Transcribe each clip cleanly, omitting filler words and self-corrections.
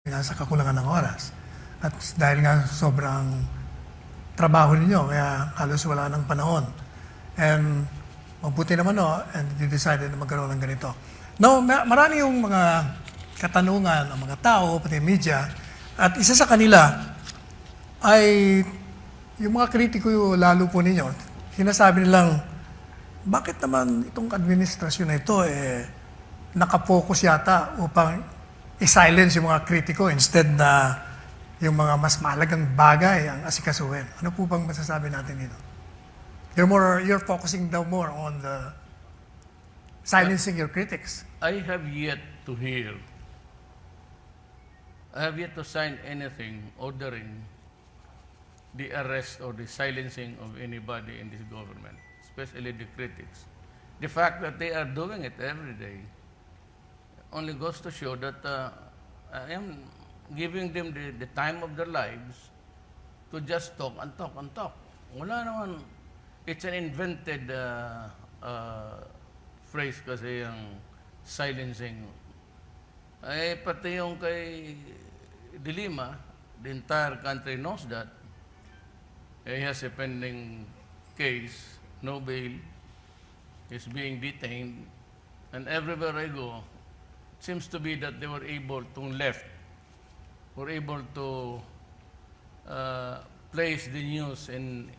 nga sa kakulangan ng oras. At dahil nga sobrang trabaho ninyo, kaya halos wala ng panahon. And mabuti naman and you decided na magkaroon ng ganito. Now, marami yung mga katanungan ng mga tao, pati media, at isa sa kanila ay yung mga kritiko lalo po ninyo, sinasabi nilang, bakit naman itong administrasyon na ito nakapokus yata upang i-silence yung mga kritiko instead na yung mga mas mahalagang bagay ang asikasuhin. Ano po bang masasabi natin dito? You're focusing now more on the silencing your critics. I have yet to hear, I have yet to sign anything ordering the arrest or the silencing of anybody in this government, especially the critics. The fact that they are doing it every day only goes to show that I am giving them the time of their lives to just talk and talk and talk. Wala naman, it's an invented phrase kasi yung silencing. Pati yung kay Dilima, the entire country knows that. He has a pending case, no bail, is being detained, and everywhere I go, it seems to be that they were able to place the news in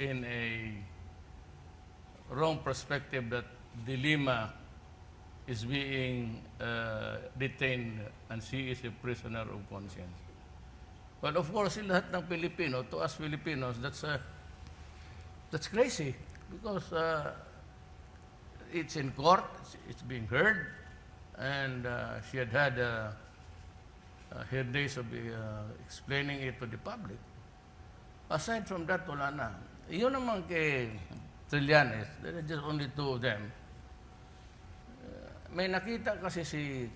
a wrong perspective that Dilima is being detained and she is a prisoner of conscience. But of course, lahat ng Pilipino, to us Filipinos, that's crazy because it's in court, it's being heard, and she had her days of explaining it to the public. Aside from that, wala na. Yun naman kay Trillanes, there are just only two of them. May nakita kasi si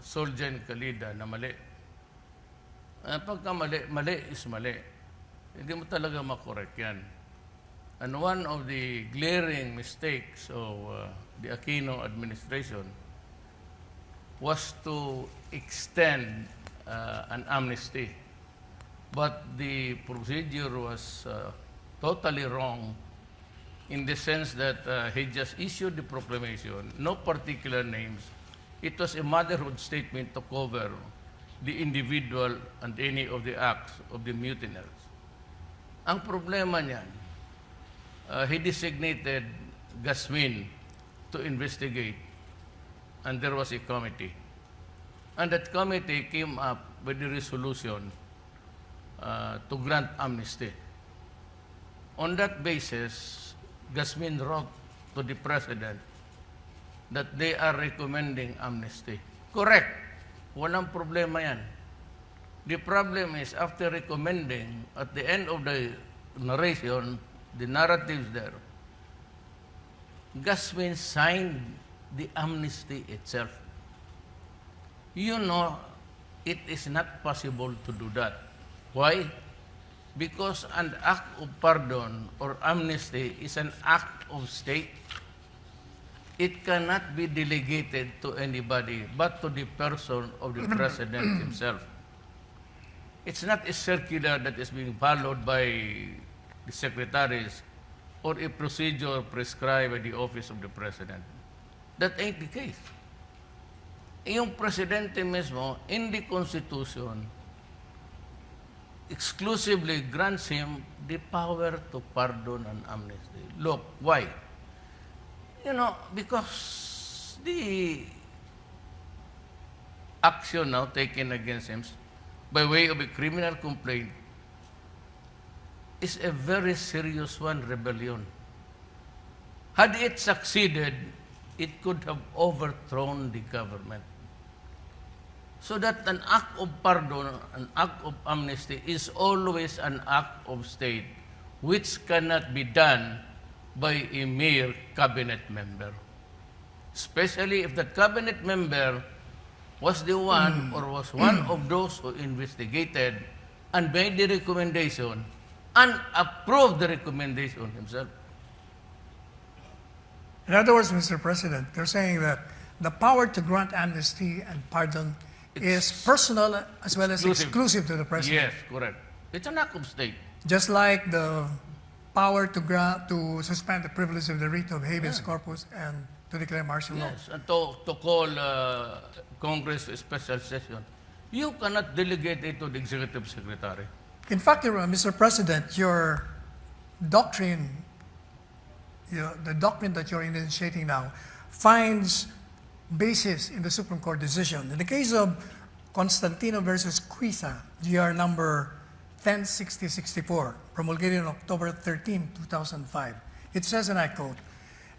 Soljan Kalida na mali. Pagka mali is mali. Hindi mo talaga makorek yan. And one of the glaring mistakes of the Aquino administration was to extend an amnesty. But the procedure was totally wrong in the sense that he just issued the proclamation, no particular names. It was a motherhood statement to cover the individual and any of the acts of the mutineers. Ang problema niyan, he designated Gasmin to investigate, and there was a committee. And that committee came up with the resolution to grant amnesty. On that basis, Gasmin wrote to the President that they are recommending amnesty. Correct. Walang problema yan. The problem is, after recommending, at the end of the narration, the narratives there, Gasmin signed the amnesty itself. You know, it is not possible to do that. Why? Because an act of pardon or amnesty is an act of state. It cannot be delegated to anybody but to the person of the President himself. It's not a circular that is being followed by the secretaries or a procedure prescribed by the office of the President. That ain't the case. Yung Presidente mismo, in the Constitution, exclusively grants him the power to pardon and amnesty. Look, why? You know, because the action now taken against him by way of a criminal complaint is a very serious one, rebellion. Had it succeeded, it could have overthrown the government. So that an act of pardon, an act of amnesty is always an act of state which cannot be done by a mere cabinet member. Especially if that cabinet member was the one or was one of those who investigated and made the recommendation and approved the recommendation himself. In other words, Mr. President, they're saying that the power to grant amnesty and pardon is personal as well as exclusive to the president. Yes, correct. It's an act of state. Just like the power to suspend the privilege of the writ of habeas corpus and to declare martial law. Yes, and to call Congress to a special session. You cannot delegate it to the executive secretary. In fact, Mr. President, your doctrine, the doctrine that you're initiating now, finds basis in the Supreme Court decision. In the case of Constantino versus Cuisa, GR number 106064, promulgated on October 13, 2005, it says, and I quote,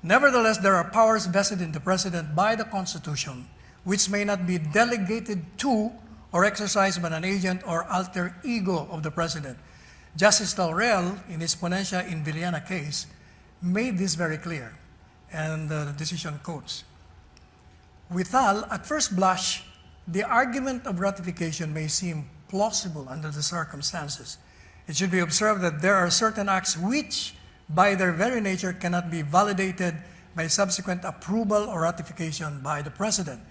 "Nevertheless, there are powers vested in the President by the Constitution, which may not be delegated to or exercised by an agent or alter ego of the President." Justice Laurel, in his Ponencia in Villana case, made this very clear, and the decision quotes, "Withal, at first blush, the argument of ratification may seem plausible under the circumstances. It should be observed that there are certain acts which, by their very nature, cannot be validated by subsequent approval or ratification by the President.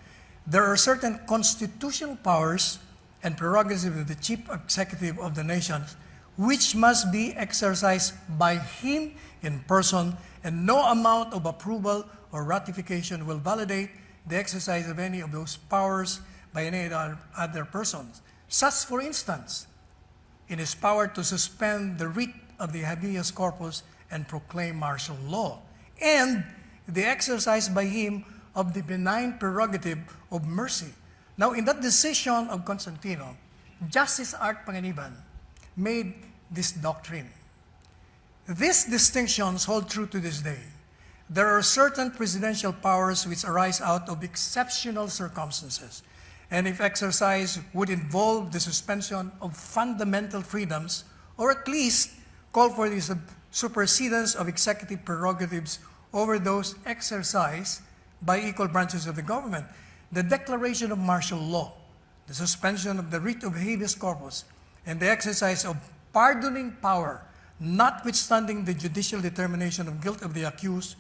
There are certain constitutional powers and prerogatives of the chief executive of the nation which must be exercised by him in person, and no amount of approval or ratification will validate the exercise of any of those powers by any other persons. Such, for instance, in his power to suspend the writ of the habeas corpus and proclaim martial law, and the exercise by him of the benign prerogative of mercy." Now, in that decision of Constantino, Justice Art Panganiban made this doctrine. These distinctions hold true to this day. There are certain presidential powers which arise out of exceptional circumstances, and if exercised would involve the suspension of fundamental freedoms, or at least call for the supersedence of executive prerogatives over those exercised by equal branches of the government. The declaration of martial law, the suspension of the writ of habeas corpus, and the exercise of pardoning power, notwithstanding the judicial determination of guilt of the accused,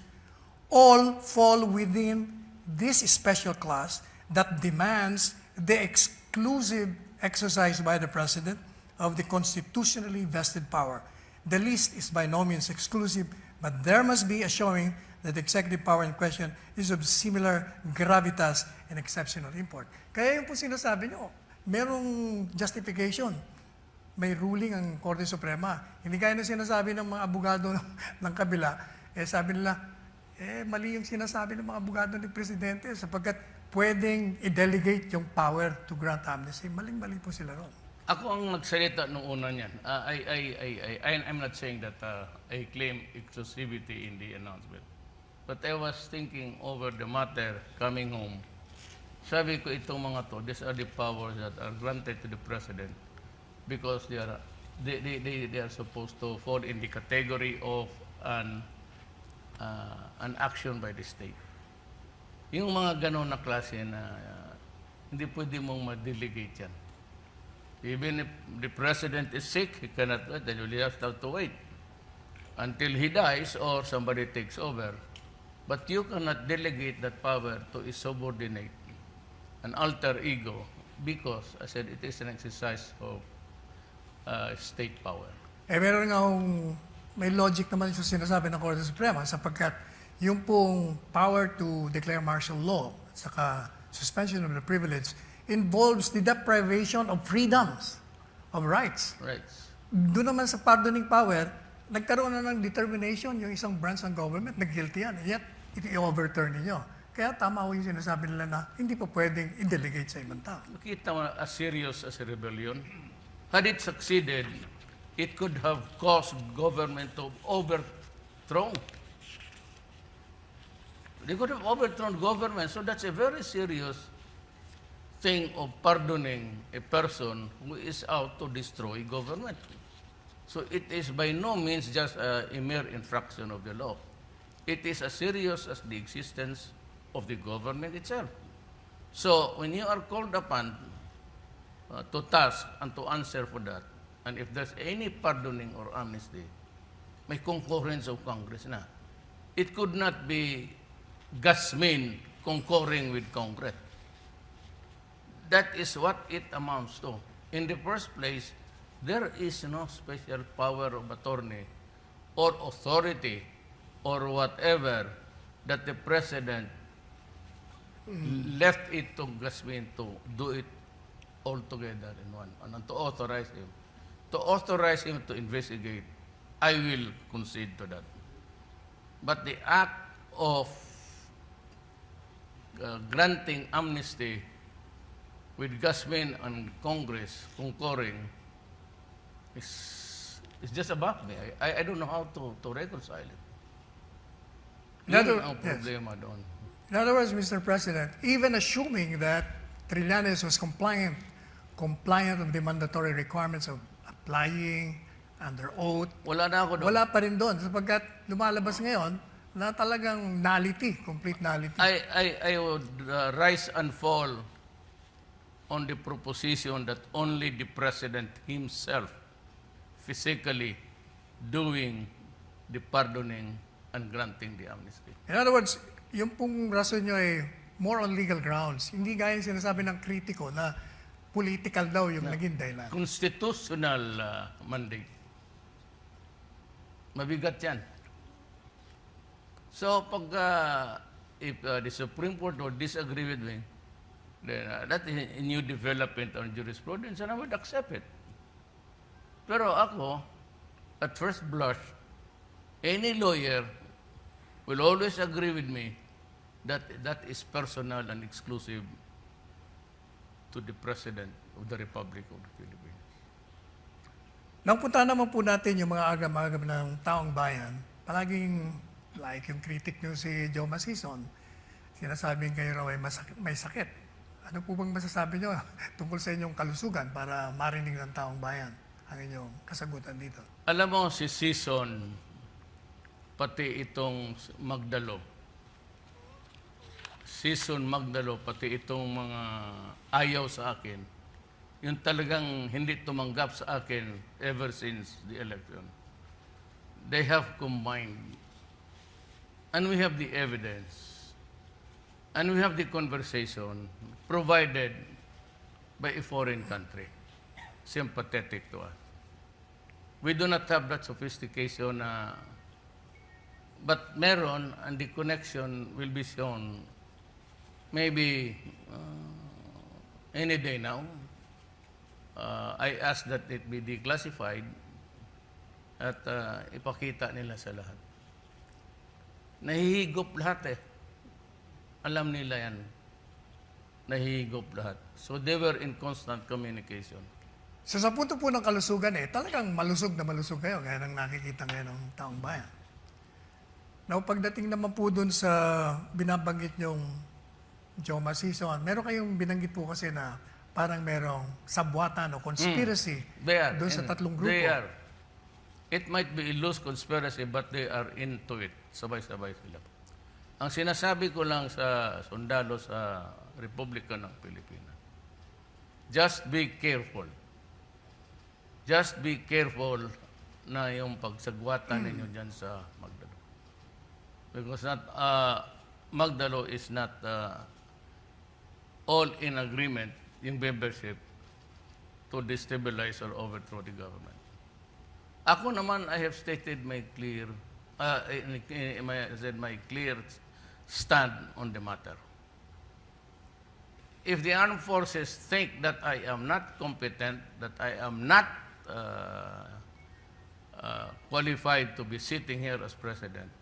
all fall within this special class that demands the exclusive exercise by the President of the constitutionally vested power. The list is by no means exclusive, but there must be a showing that the executive power in question is of similar gravitas and exceptional import. Kaya yung po sinasabi nyo, merong justification. May ruling ang Korte Suprema. Hindi kaya na sinasabi ng mga abogado ng kabila, sabi nila, mali yung sinasabi ng mga abogado ni Presidente sapagkat pwedeng i-delegate yung power to grant amnesty. Maling-mali po sila ron. Ako ang nagsalita nung una niyan. I'm not saying that I claim exclusivity in the announcement. But I was thinking over the matter coming home. Sabi ko itong mga to, these are the powers that are granted to the President because they are supposed to fall in the category of an action by the state. Yung mga ganon na klase na hindi pwede mong ma-delegate yan. Even if the President is sick, he cannot wait, then you have to wait until he dies or somebody takes over. But you cannot delegate that power to a subordinate, an alter ego, because, I said, it is an exercise of state power. Meron nga may logic naman yung sinasabi ng Korte Suprema sapagkat yung pong power to declare martial law at saka suspension of the privilege involves the deprivation of freedoms, of rights. Right. Doon naman sa pardoning power, nagkaroon na ng determination yung isang branch ng government na guilty yan. Yet, i-overturn ninyo. Kaya tama ho yung sinasabi nila na hindi pa pwedeng i-delegate sa ibang tao. Nakita mo as serious as a rebellion. Had it succeeded, it could have caused government to overthrow. They could have overthrown government. So that's a very serious thing of pardoning a person who is out to destroy government. So it is by no means just a mere infraction of the law. It is as serious as the existence of the government itself. So when you are called upon to task and to answer for that, and if there's any pardoning or amnesty, may concurrence of Congress na. It could not be Gasmin concurring with Congress. That is what it amounts to. In the first place, there is no special power of attorney or authority or whatever that the President left it to Gasmin to do it all together in one. And to authorize him. To authorize him to investigate, I will concede to that. But the act of granting amnesty with Gasmin and Congress concurring is just above me. I don't know how to reconcile it. Yun ang problema doon. In other words, Mr. President, even assuming that Trillanes was compliant of the mandatory requirements of applying under oath, Wala na ako doon. wala pa rin doon sapagkat lumalabas ngayon na talagang nullity, complete nullity. I would rise and fall on the proposition that only the President himself physically doing the pardoning and granting the amnesty. In other words, yung pong rason nyo ay more on legal grounds. Hindi gaya yung sinasabi ng Kritiko na political daw yung naging dahilan. Constitutional mandate. Mabigat yan. So, pag if the Supreme Court would disagree with me, then that is a new development on jurisprudence and I would accept it. Pero ako, at first blush, any lawyer will always agree with me that that is personal and exclusive to the President of the Republic of the Philippines. Napunta naman po natin yung mga agam-agam ng taong bayan. Palaging, like yung critic nyo si Joe Masison, sinasabing kayo raw ay may sakit. Ano po bang masasabi nyo tungkol sa inyong kalusugan para marinig ng taong bayan ang inyong kasagutan dito? Alam mo, si Season, pati itong Magdalo, pati itong mga ayaw sa akin, yung talagang hindi tumanggap sa akin ever since the election. They have combined. And we have the evidence. And we have the conversation provided by a foreign country, sympathetic to us. We do not have that sophistication, but meron, and the connection will be shown maybe any day now. I ask that it be declassified at ipakita nila sa lahat. Nahihigop lahat eh. Alam nila yan. Nahihigop lahat. So they were in constant communication. So sa punto po ng kalusugan talagang malusog na malusog kayo, gaya ng nakikita ngayon ng taong bayan. Now, pagdating naman po dun sa binabanggit nyong Joe Masison, meron kayong binanggit po kasi na parang merong sabwatan o conspiracy doon sa tatlong grupo. They are. It might be a loose conspiracy, but they are into it. Sabay-sabay sila. Ang sinasabi ko lang sa sundalo sa Republika ng Pilipinas, just be careful. Just be careful na yung pagsagwatan ninyo dyan sa Magdalo. Because Magdalo is not all in agreement, yung membership, to destabilize or overthrow the government. Ako naman, I have stated my clear stand on the matter. If the armed forces think that I am not competent, that I am not qualified to be sitting here as president,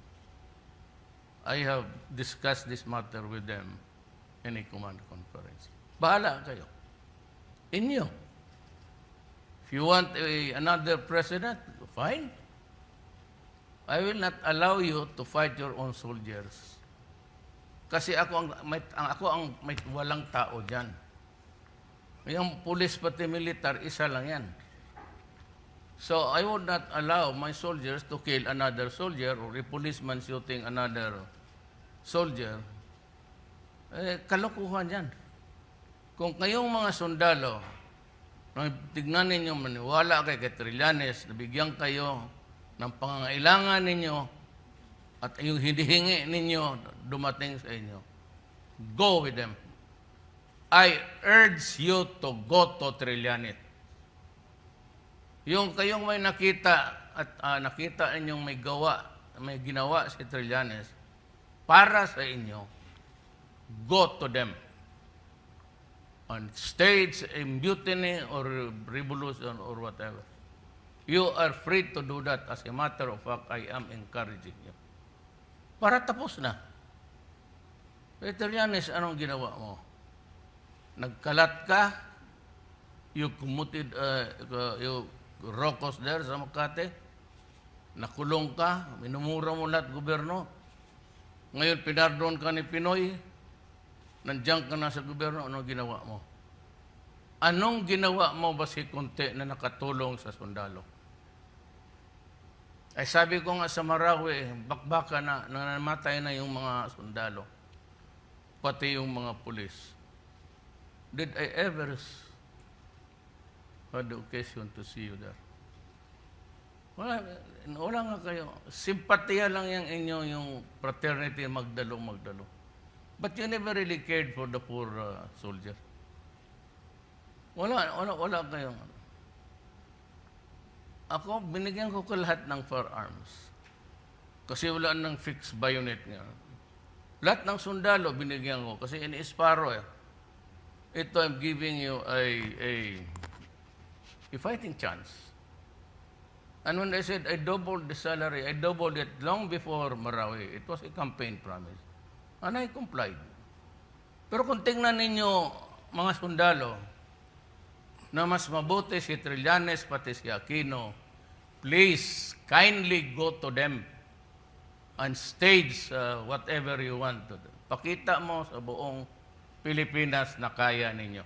I have discussed this matter with them in a command conference. Bahala kayo. Inyo. If you want another president, fine. I will not allow you to fight your own soldiers. Kasi ako ang may walang tao diyan. Yung pulis pati militar, isa lang yan. So I would not allow my soldiers to kill another soldier or a policeman shooting another soldier. Kalokohan yan. Kung kayong mga sundalo, tignan ninyo, maniwala kay Trillanes, nabigyan kayo ng pangangailangan ninyo at yung hinihingi ninyo dumating sa inyo, Go with them. I urge you to go to Trillanes. Yung kayong may nakita at nakita ninyong may ginawa si Trillanes para sa inyo, go to them. On stage a mutiny or revolution or whatever. You are free to do that. As a matter of fact, I am encouraging you. Para tapos na. Trillanes, anong ginawa mo? Nagkalat ka, you committed, you rokos there sa Makati, nakulong ka, minumura mo lahat gobyerno. Ngayon, pinardon ka ni Pinoy, nandiyan ka na sa gobyerno, anong ginawa mo? Anong ginawa mo ba si Kunti na nakatulong sa sundalo? Ay sabi ko nga sa Marawi, bakbaka na, namatay na yung mga sundalo, pati yung mga pulis. Did I ever had the occasion to see you there? Wala nga kayo. Simpatiya lang yung inyo, yung fraternity, magdalo. But you never really cared for the poor soldier. Wala kayong. Ako, binigyan ko lahat ng firearms. Kasi wala nang fixed bayonet nga. Lahat ng sundalo, binigyan ko. Kasi in-Esparo ito, I'm giving you a fighting chance. And when I said I doubled the salary, I doubled it long before Marawi. It was a campaign promise. And I complied. Pero kung tingnan ninyo, mga sundalo, na mas mabuti si Trillanes pati si Aquino, please, kindly go to them and stage whatever you want to do. Pakita mo sa buong Pilipinas na kaya ninyo.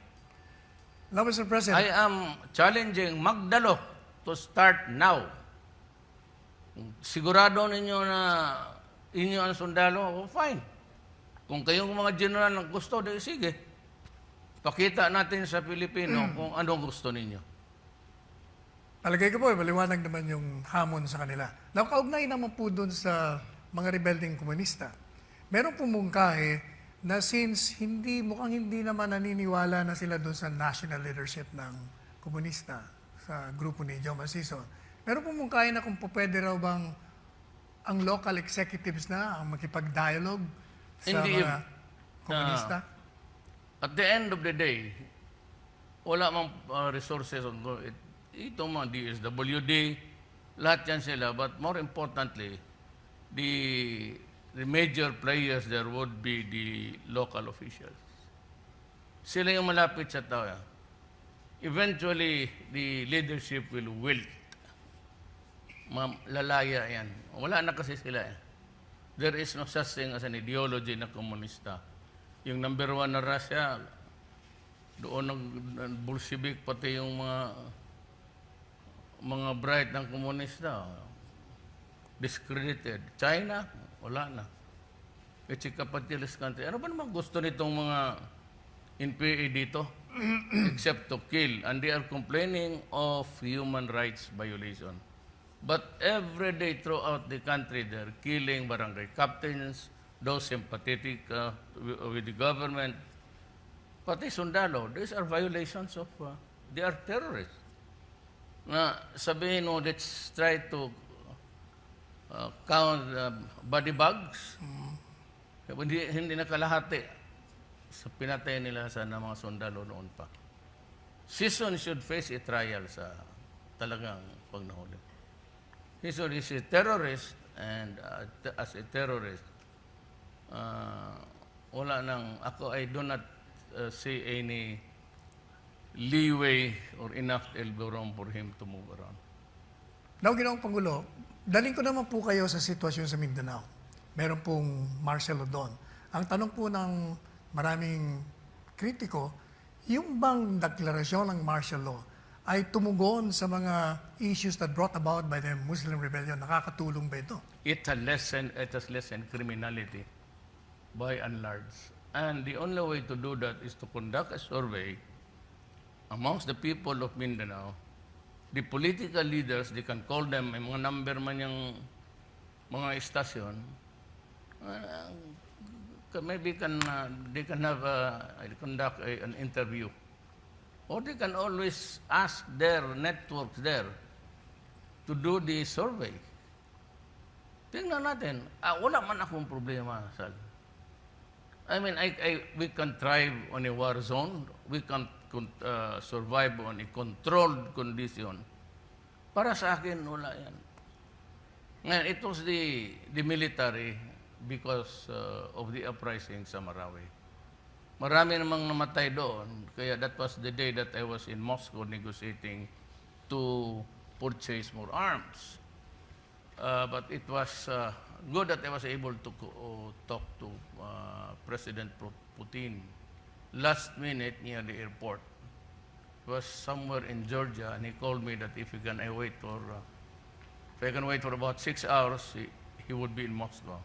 Now, Mr. President, I am challenging Magdalo to start now. Sigurado ninyo na inyo ang sundalo, fine. Kung kayong mga general ang gusto, sige. Pakita natin sa Pilipino kung anong gusto ninyo. palagay ko po, maliwanag naman yung hamon sa kanila. Nakaugnay naman po doon sa mga rebelding komunista. Meron pumungkahe na since mukhang hindi naman naniniwala na sila doon sa national leadership ng komunista, sa grupo ni Joe Masison, meron pumungkahe na kung pwede raw bang ang local executives na ang makipag-dialogue sa Hindi, mga komunista? At the end of the day, wala mang resources on ito mga DSWD, lahat yan sila. But more importantly, the major players there would be the local officials. Sila yung malapit sa tao. Eventually, the leadership will wilt. Lalaya yan. Wala na kasi sila. There is no such thing as an ideology na komunista. Yung number one na Russia, doon ng Bolshevik, pati yung mga bright ng komunista, discredited. China, wala na. It's a capitalist country. Ano ba naman gusto nitong mga NPA dito? Except to kill. And they are complaining of human rights violation. But every day throughout the country, they're killing barangay captains, those sympathetic with the government. Pati sundalo, these are violations of, they are terrorists. Na sabihin mo, let's try to count body bags. Hindi nakalahati sa pinatay nila sa mga sundalo noon pa. Season should face a trial sa talagang pagnahuli. He's a terrorist, and as a terrorist, wala nang, I do not see any leeway or enough elbow room for him to move around. Now, Ginoong Pangulo, daling ko naman po kayo sa sitwasyon sa Mindanao. Meron pong martial law doon. Ang tanong po ng maraming kritiko, yung bang deklarasyon ng martial law ay tumugon sa mga issues that brought about by the Muslim rebellion? Nakakatulong ba ito? It has lessened criminality by and large. And the only way to do that is to conduct a survey amongst the people of Mindanao. The political leaders, they can call them, may mga number man yung mga estasyon, maybe they can have conduct an interview. Or they can always ask their networks there to do the survey. Tingnan natin. Wala man akong problema, Sal. I mean, we can thrive on a war zone. We can survive on a controlled condition. Para sa akin, wala yan. Ngayon, it was the military because of the uprising sa Marawi. Marami namang namatay doon. Kaya that was the day that I was in Moscow negotiating to purchase more arms. But it was good that I was able to talk to President Putin last minute near the airport. It was somewhere in Georgia, and he called me that if I can wait for about 6 hours, he would be in Moscow.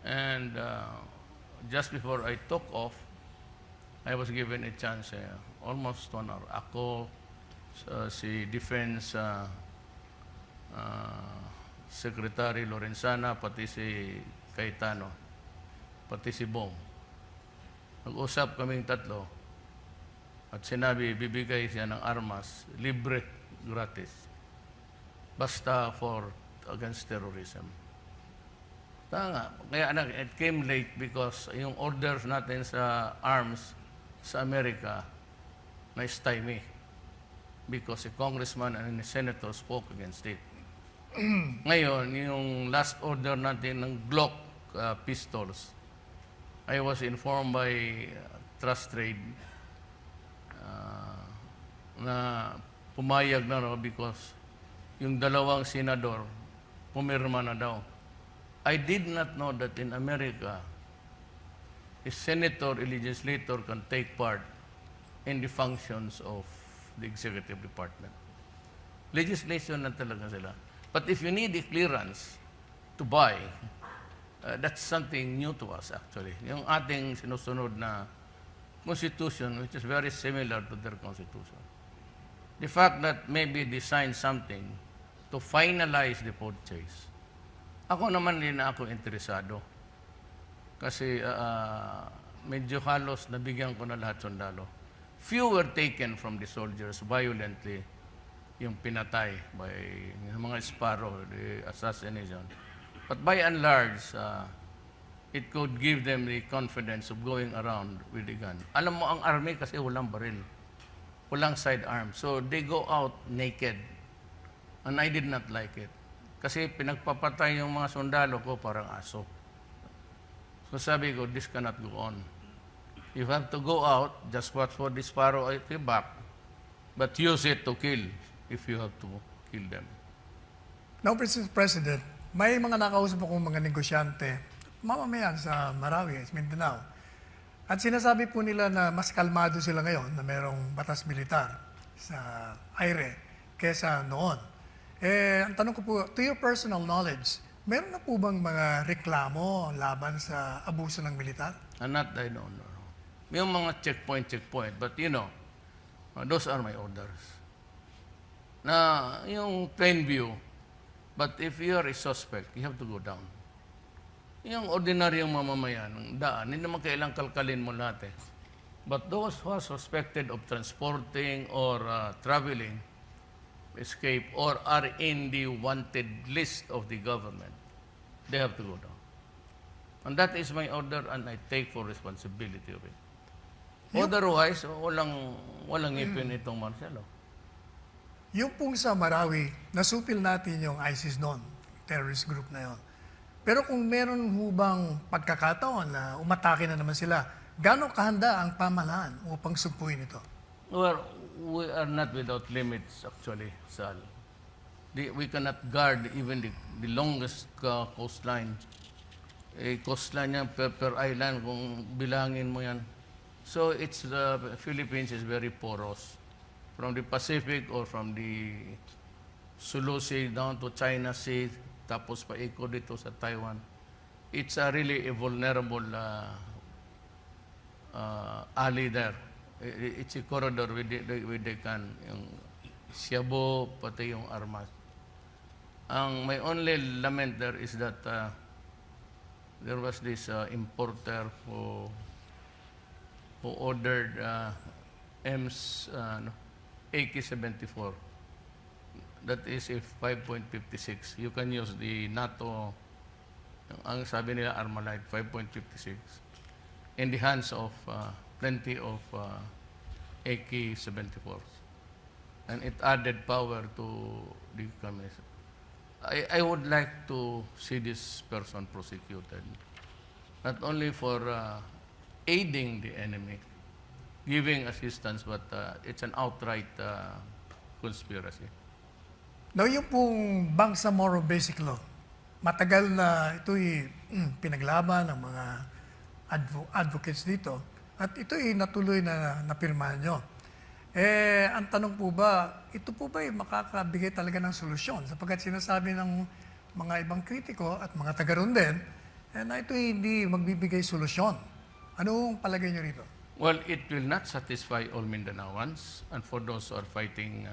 And just before I took off, I was given a chance, almost 1 hour. Ako, si Defense Secretary Lorenzana, pati si Cayetano, pati si Bong. Nag-usap kaming tatlo at sinabi, bibigay siya ng armas, libre, gratis. Basta against terrorism. Tanga. Kaya it came late because yung orders natin sa arms sa Amerika na stymie because a congressman and a senator spoke against it. Ngayon, yung last order natin ng Glock pistols, I was informed by Trust Trade na pumayag na raw because yung dalawang senador pumirma na daw. I did not know that in America, a senator, a legislator can take part in the functions of the executive department. Legislation na talaga sila. But if you need a clearance to buy, that's something new to us actually. Yung ating sinusunod na constitution, which is very similar to their constitution. The fact that maybe they signed something to finalize the purchase. Ako naman din na ako interesado. Kasi medyo halos nabigyan ko na lahat sundalo. Few were taken from the soldiers violently, yung pinatay by mga Sparrow, the assassination. But by and large, it could give them the confidence of going around with the gun. Alam mo, ang army kasi walang baril. Walang sidearm. So they go out naked. And I did not like it. Kasi pinagpapatay yung mga sundalo ko parang aso. So sabi ko, this cannot go on. You have to go out, just watch for the Sparrow at the back, but use it to kill if you have to kill them. Now, Mr. President, may mga nakausap akong mga negosyante, mamamayan sa Marawi, Mindanao. At sinasabi po nila na mas kalmado sila ngayon na mayroong batas militar sa aire kesa noon. Ang tanong ko po, to your personal knowledge, meron na po bang mga reklamo laban sa abuso ng militar? Not, I don't know. May mga checkpoint, but those are my orders. Na yung plain view, but if you are a suspect, you have to go down. Yung ordinaryong mamamayan ng daan, hindi naman kailang kalkalin mo lahat eh. But those who are suspected of transporting or traveling, escape, or are in the wanted list of the government, they have to go down. And that is my order, and I take full responsibility of it. Otherwise, walang ipin itong Marcelo. Yung pong sa Marawi, nasupil natin yung ISIS noon, terrorist group na yon. Pero kung meron hubang pagkakataon na umatake na naman sila, gaano kahanda ang pamahalaan upang sumpuin ito? Well, we are not without limits actually, Sal. We cannot guard even the longest coastline. Coastline yan per island kung bilangin mo yan. So it's the Philippines is very porous. From the Pacific or from the Sulu Sea down to China Sea, tapos paikot dito sa Taiwan. It's really a vulnerable alley there. It's a corridor where they can, yung Siabo, pati yung armas. My only lament there is that there was this importer who ordered EMS AK-74. That is a 5.56. You can use the NATO, ang sabi nila Armalite, 5.56, in the hands of plenty of AK-74s. And it added power to the communist. I would like to see this person prosecuted, not only for aiding the enemy, giving assistance, but it's an outright conspiracy. No, yung pong Bangsamoro Basic Law, matagal na ito'y pinaglaban ng mga advocates dito at ito'y natuloy na napirmahan nyo. Ang tanong po ba, ito po ba ay makakabigay talaga ng solusyon? Sapagkat sinasabi ng mga ibang kritiko at mga taga-roon din, na ito hindi magbibigay solusyon. Anong palagay nyo rito? Well, it will not satisfy all Mindanaoans, and for those who are fighting,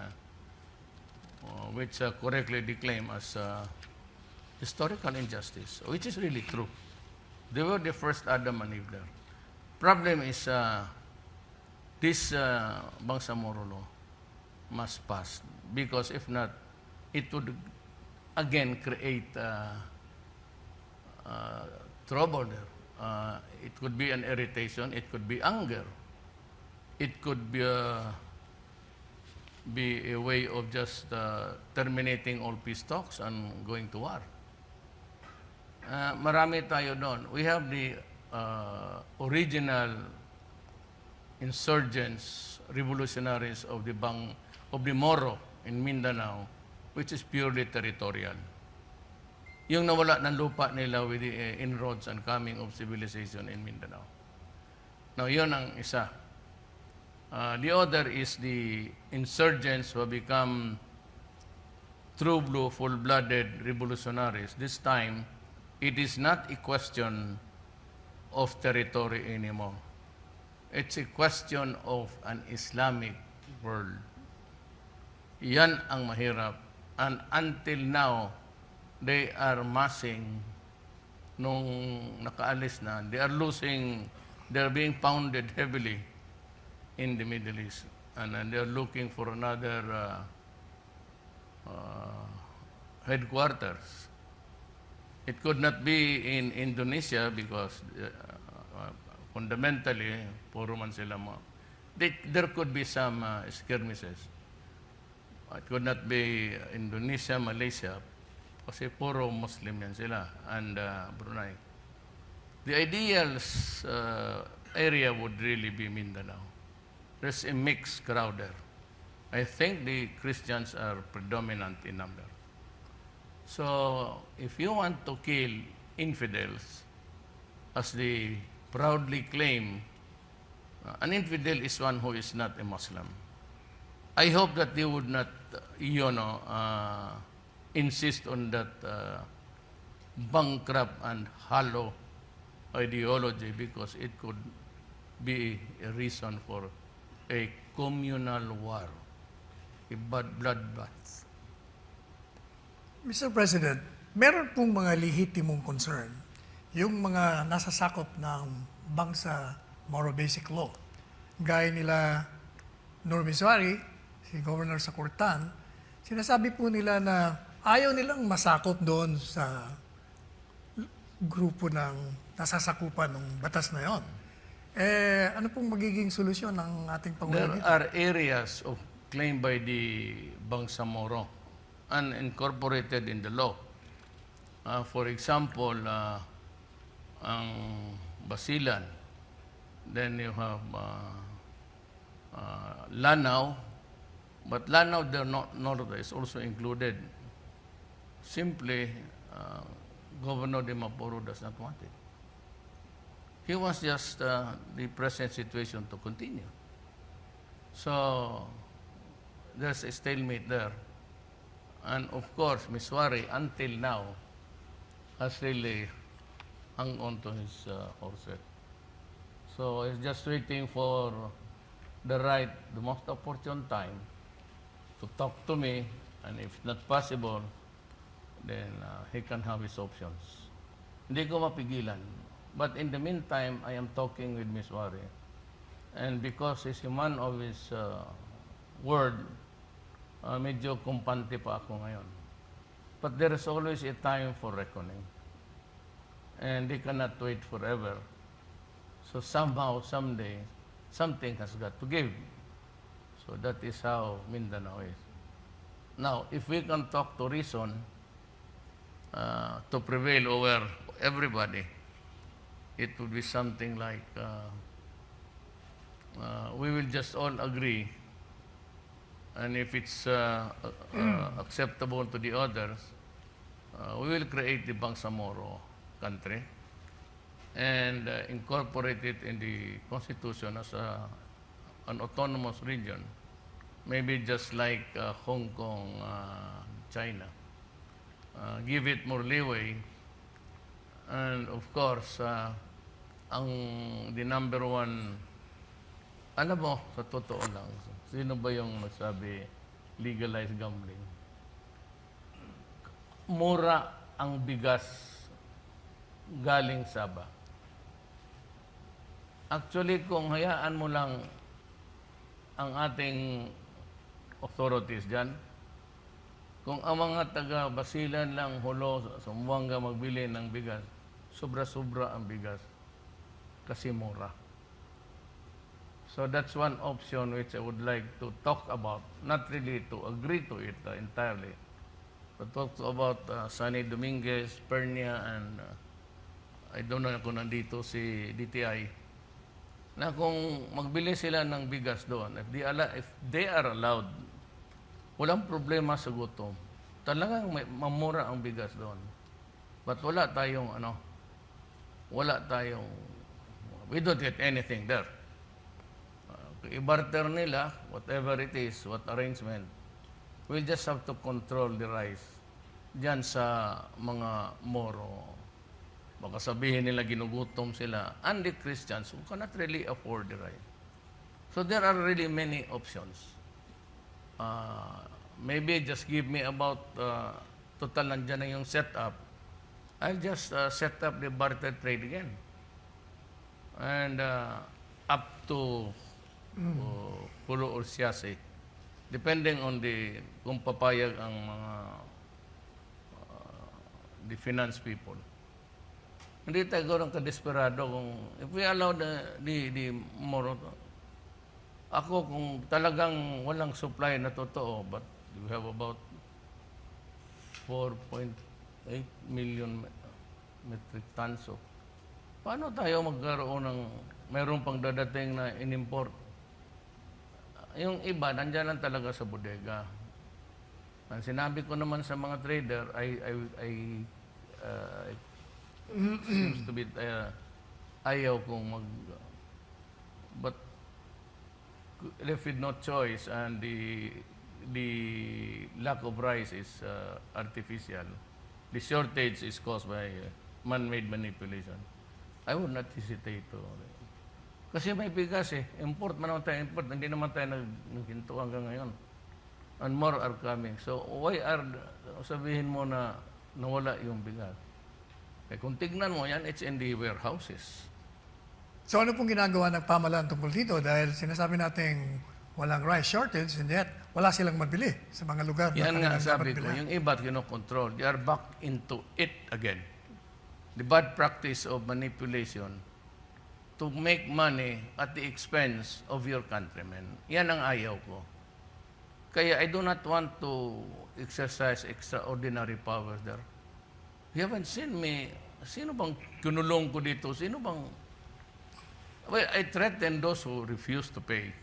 which correctly declaim as historical injustice, which is really true. They were the first Adam and Eve there. Problem is, this Bangsamoro law must pass, because if not, it would again create trouble there. It could be an irritation, it could be anger, it could be a way of just terminating all peace talks and going to war. Marami tayo doon. We have the original insurgents, revolutionaries of the Moro in Mindanao, which is purely territorial. Yung nawala ng lupa nila with the inroads and coming of civilization in Mindanao. Now, yun ang isa. The other is the insurgents who have become true blue, full-blooded revolutionaries. This time, it is not a question of territory anymore. It's a question of an Islamic world. Yan ang mahirap. And until now, they are massing nung nakaalis na. They are being pounded heavily in the Middle East. And they are looking for another headquarters. It could not be in Indonesia because fundamentally, puro man sila mo. There could be some skirmishes. It could not be Indonesia, Malaysia, kasi puro Muslim yan sila, and Brunei. The ideal area would really be Mindanao. There's a mixed crowd there. I think the Christians are predominant in number. So, if you want to kill infidels, as they proudly claim, an infidel is one who is not a Muslim. I hope that they would not, insist on that bankrupt and hollow ideology, because it could be a reason for a communal war, a bloodbath. Mr. President, meron pong mga lehitimong concern yung mga nasasakop ng Bangsamoro Basic Law. Gaya nila Normiswari, si Governor Sakurtan, sinasabi po nila na ayaw nilang masakop doon sa grupo ng nasasakupan ng batas na yon. Ano pong magiging solusyon ng ating Pangulo? There are areas of claimed by the Bangsamoro and incorporated in the law. For example, ang Basilan. Then you have Lanao. But Lanao, they're not is also included. Simply, Governor de Mapuro does not want it. He wants just the present situation to continue. So, there's a stalemate there. And of course, Miswari, until now, has really hung on to his horses. So, he's just waiting for the most opportune time to talk to me, and if not possible, then he can have his options. Hindi ko mapigilan. But in the meantime, I am talking with Ms. Wari. And because he's a man of his word, medyo kumpante pa ako ngayon. But there is always a time for reckoning. And they cannot wait forever. So somehow, someday, something has got to give. So that is how Mindanao is. Now, if we can talk to reason to prevail over everybody, it would be something like we will just all agree, and if it's acceptable to the others, we will create the Bangsamoro country and incorporate it in the Constitution as an autonomous region, maybe just like Hong Kong, China. Give it more leeway, and of course, the number one, alam mo, sa totoo lang, sino ba yung nagsabi legalize gambling? Mura ang bigas galing Sabah. Actually, kung hayaan mo lang ang ating authorities dyan, kung ang mga taga-Basilan lang, Hulo, Sumbuanga magbili ng bigas, sobra-sobra ang bigas kasi mura. So that's one option which I would like to talk about, not really to agree to it entirely, but talk about Sunny Dominguez, Pernia, and I don't know kung nandito si DTI, na kung magbili sila ng bigas doon, if they are allowed, walang problema sa gutom. Talagang mamura ang bigas doon. But wala tayong, we don't get anything there. I-barter nila, whatever it is, what arrangement, we'll just have to control the rice diyan sa mga Moro. Baka sabihin nila ginugutom sila. And the Christians who cannot really afford the rice. So there are really many options. Maybe just give me about, total nandyan na yung setup. I'll just set up the barter trade again. And up to Pulo or Siyasi, depending on kung papayag ang mga the finance people. Hindi tayo gawin ka-desperado kung if we allow the Moro. Ako kung talagang walang supply na totoo, but we have about 4.8 million metric tons. So, paano tayo magkaroon ng mayroon pang dadating na in-import? Yung iba, nandiyan lang talaga sa bodega. Ang sinabi ko naman sa mga trader, seems to be ayaw kong but left with no choice, and the lack of rice is artificial. The shortage is caused by man-made manipulation. I would not hesitate to. Kasi may bigas import man naman tayo, import. Hindi naman tayo naghinto hanggang ngayon. And more are coming. So why sabihin mo na nawala yung bigas? Kung tignan mo yan, it's in the warehouses. So ano pong ginagawa ng pamahalaan tungkol dito? Dahil sinasabi natin walang rice shortage, and yet wala silang mabili sa mga lugar na yan nga kanilang sabi dapat ko, bilhin. yung iba kinokontrol. They are back into it again. The bad practice of manipulation to make money at the expense of your countrymen. Yan ang ayaw ko. Kaya I do not want to exercise extraordinary powers there. You haven't seen me. Sino bang kinulong ko dito? Sino bang... Well, I threaten those who refuse to pay.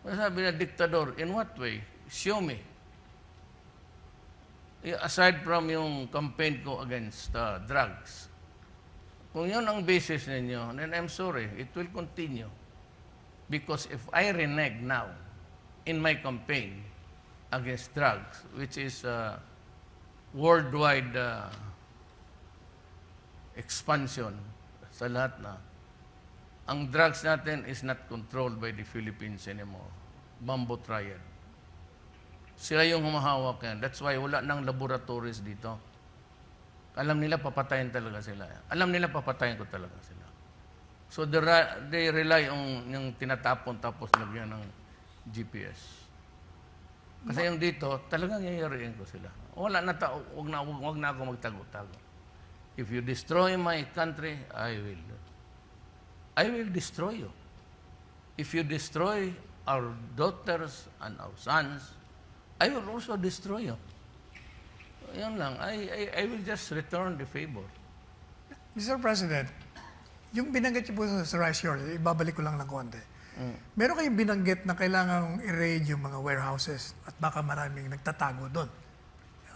Sabi na, diktador, in what way? Show me. Aside from yung campaign ko against drugs, kung yun ang basis ninyo, then I'm sorry, it will continue. Because if I renege now in my campaign against drugs, which is worldwide expansion sa lahat na, ang drugs natin is not controlled by the Philippines anymore. Bamboo Triad. Sila yung humahawak yan. That's why wala nang laboratories dito. Alam nila papatayin talaga sila. Alam nila papatayin ko talaga sila. So they rely on yung tinatapon tapos lagyan ng GPS. Kasi yung dito, talagang yayariin ko sila. Wag na ako magtago-tago. If you destroy my country, I will destroy you. If you destroy our daughters and our sons, I will also destroy you. Yan lang. I will just return the favor. Mr. President, yung binanggit niyo po sa rice short, ibabalik ko lang ng konti. Meron kayong binanggit na kailangan i-raid yung mga warehouses at baka maraming nagtatago doon.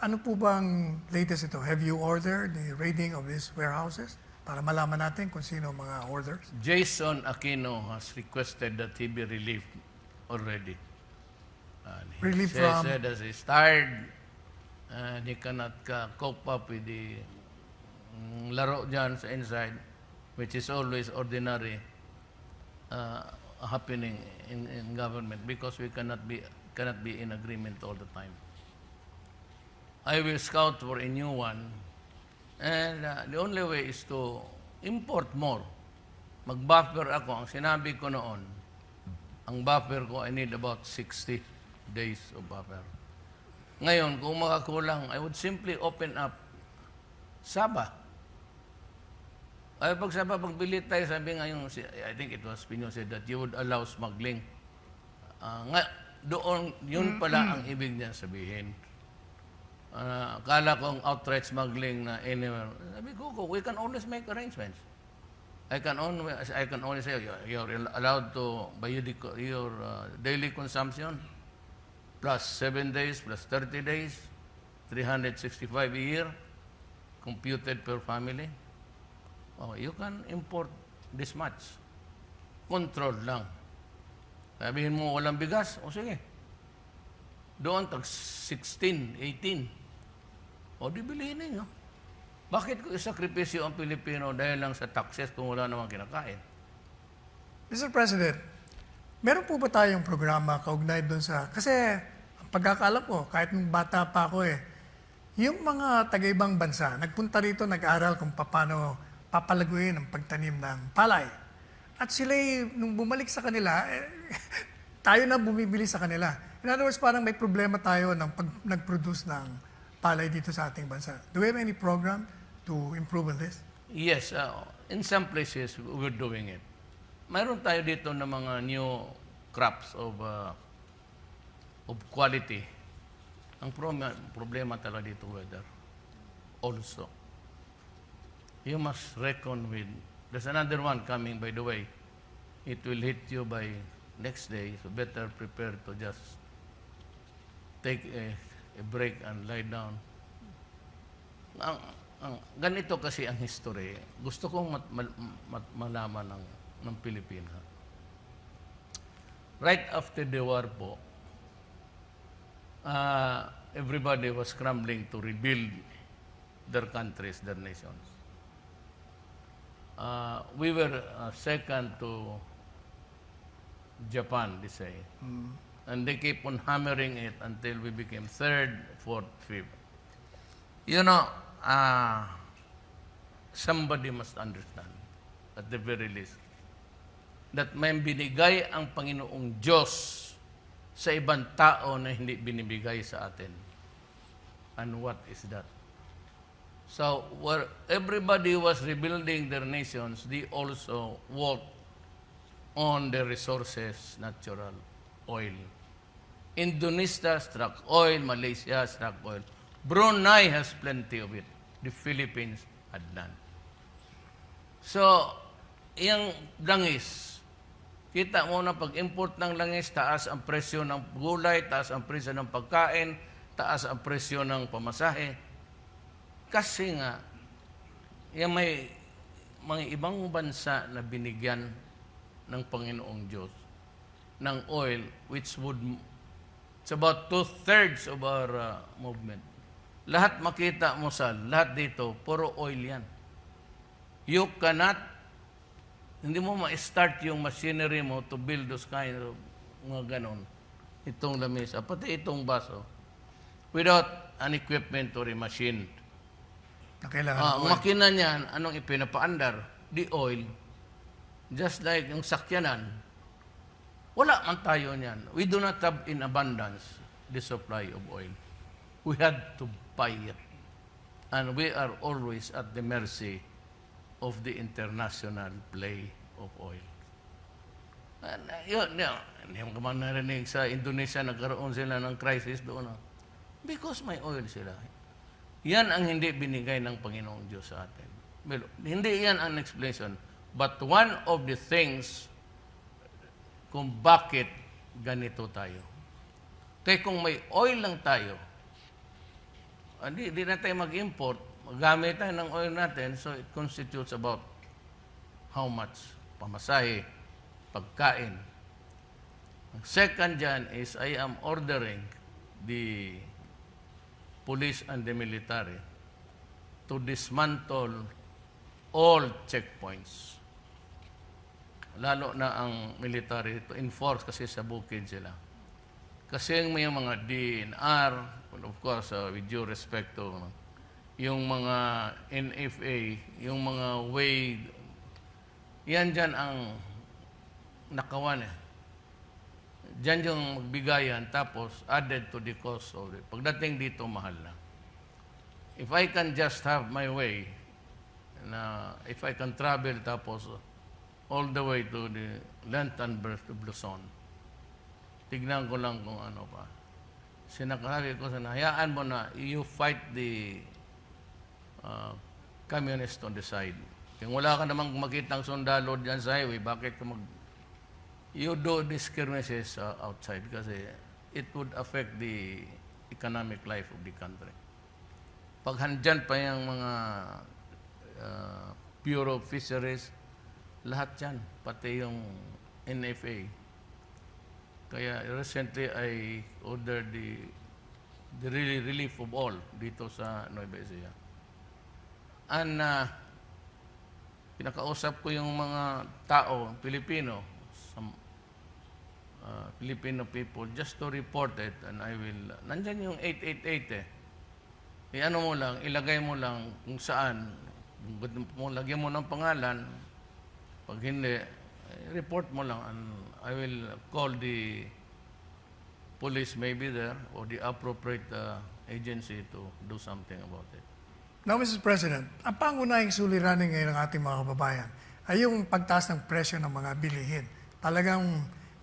Ano po bang latest ito? Have you ordered the raiding of these warehouses para malaman natin kung sino mga orders? Jason Aquino has requested that he be relieved already. And Relief from? said that he's tired and he cannot cope up with the laro dyan sa inside, which is always ordinary happening in government because we cannot be in agreement all the time. I will scout for a new one, and the only way is to import more. Mag-buffer ako. Ang sinabi ko noon, ang buffer ko, I need about 60 days of buffer. Ngayon, kung makakulang, I would simply open up Sabah. Ay, pag Sabah, pagbili tayo, sabi nga yung, I think it was Pino said that you would allow smuggling. Doon, yun pala ang ibig niya sabihin. Kala kong outright smuggling na anywhere. Sabi ko, we can always make arrangements. I can only say, you're allowed to buy your daily consumption, plus 7 days, plus 30 days, 365 a year, computed per family. Oh, you can import this much. Control lang. Sabihin mo, walang bigas, o sige. Doon, tag 16, 18. O, di bilihin ninyo. Bakit ko isakripisyo ang Pilipino dahil lang sa taxes kung wala namang kinakain? Mr. President, meron po ba tayong programa kaugnay doon sa... Kasi, ang pagkakaalam ko, kahit nung bata pa ako yung mga taga-ibang bansa, nagpunta rito, nag-aral kung paano papalaguin ang pagtanim ng palay. At sila, nung bumalik sa kanila, tayo na bumibili sa kanila. In other words, parang may problema tayo ng nag-produce ng palay dito sa ating bansa. Do we have any program to improve on this? Yes, in some places, we're doing it. Mayroon tayo dito ng mga new crops of quality. Ang problema talaga dito, weather. Also, you must reckon with, there's another one coming, by the way. It will hit you by next day, so better prepare to just take a break and lie down. Ganito kasi ang history. Gusto kong malaman ng Pilipinas. Right after the war po, everybody was scrambling to rebuild their countries, their nations. We were second to Japan, they say. And they keep on hammering it until we became third, fourth, fifth. You know, somebody must understand, at the very least, that may binigay ang Panginoong Diyos sa ibang tao na hindi binibigay sa atin. And what is that? So, where everybody was rebuilding their nations, they also worked on the resources, natural oil. Indonesia struck oil, Malaysia struck oil. Brunei has plenty of it. The Philippines had none. So, yung langis, kita mo na pag-import ng langis, taas ang presyo ng gulay, taas ang presyo ng pagkain, taas ang presyo ng pamasahe. Kasi nga, yung may mga ibang bansa na binigyan ng Panginoong Diyos ng oil, which would, it's about 2/3 of our movement. Lahat makita mo sa lahat dito, puro oil yan. You cannot, hindi mo ma-start yung machinery mo to build those kind of mga ganon. Itong lamesa, pati itong baso, without an equipment or a machine. Na kailangan ng Ang oil. makina niyan, anong ipinapaandar? The oil. Just like yung sakyanan, wala man tayo niyan. We do not have in abundance the supply of oil. We had to buy it. And we are always at the mercy of the international play of oil. And, hindi mo man narinig sa Indonesia, nagkaroon sila ng crisis doon. Because may oil sila. Yan ang hindi binigay ng Panginoong Diyos sa atin. Well, hindi yan ang explanation. But one of the things kung bakit ganito tayo. Kaya kung may oil lang tayo, di na tayo mag-import, magamit tayo ng oil natin, so it constitutes about how much pamasahe, pagkain. Ang second dyan is I am ordering the police and the military to dismantle all checkpoints. Lalo na ang military to enforce kasi sa bukid sila. Kasi may mga DNR, of course, with due respect to yung mga NFA, yung mga way, yan dyan ang nakawan eh. Diyan yung magbigayan, tapos added to the cost of it. Pagdating dito, mahal na. If I can just have my way, na if I can travel tapos all the way to the Lantern Birth of Luzon, tignan ko lang kung ano pa. Sinakasabi ko sana, hayaan mo na, you fight the communist on the side. Kung wala ka namang makitang sundalo dyan sa highway, bakit ka you do these skirmishes outside kasi it would affect the economic life of the country. Pag handyan pa yung mga Bureau of Fisheries, lahat yan, pati yung NFA. Kaya recently I ordered the relief of all dito sa Nueva Ecija. And pinakausap ko yung mga tao, Pilipino, some Filipino people, just to report it, and I will, nandyan yung 888 eh. Ano mo lang, ilagay mo lang kung saan, lagyan mo ng pangalan, pag hindi, report mo lang, and I will call the police maybe there, or the appropriate agency to do something about it. Now, Mr. President, ang pangunahing suliranin ngayon ng ating mga kababayan ay yung pagtaas ng presyo ng mga bilihin. Talagang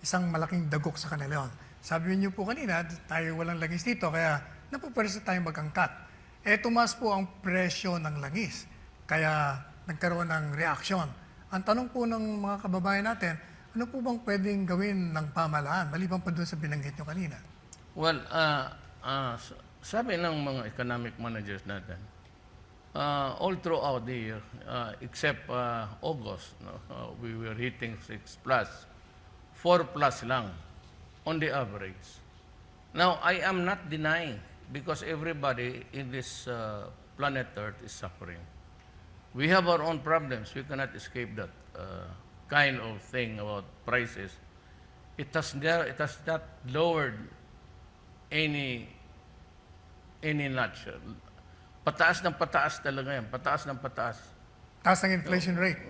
isang malaking dagok sa kanila yun. Sabi niyo po kanina, tayo walang langis dito, kaya napupwersa tayong magangkat. Tumaas po ang presyo ng langis, kaya nagkaroon ng reaksyon. Ang tanong po ng mga kababayan natin, ano po bang pwedeng gawin ng pamahalaan, maliban pa doon sa binanggit niyo kanina? Well, sabi ng mga economic managers natin, all throughout the year, except August, we were hitting 6+, 4+ lang on the average. Now, I am not denying, because everybody in this planet Earth is suffering. We have our own problems. We cannot escape that kind of thing about prices. It has not lowered any notch. Pataas ng pataas talaga yan. Pataas ng pataas. Taas ng inflation rate.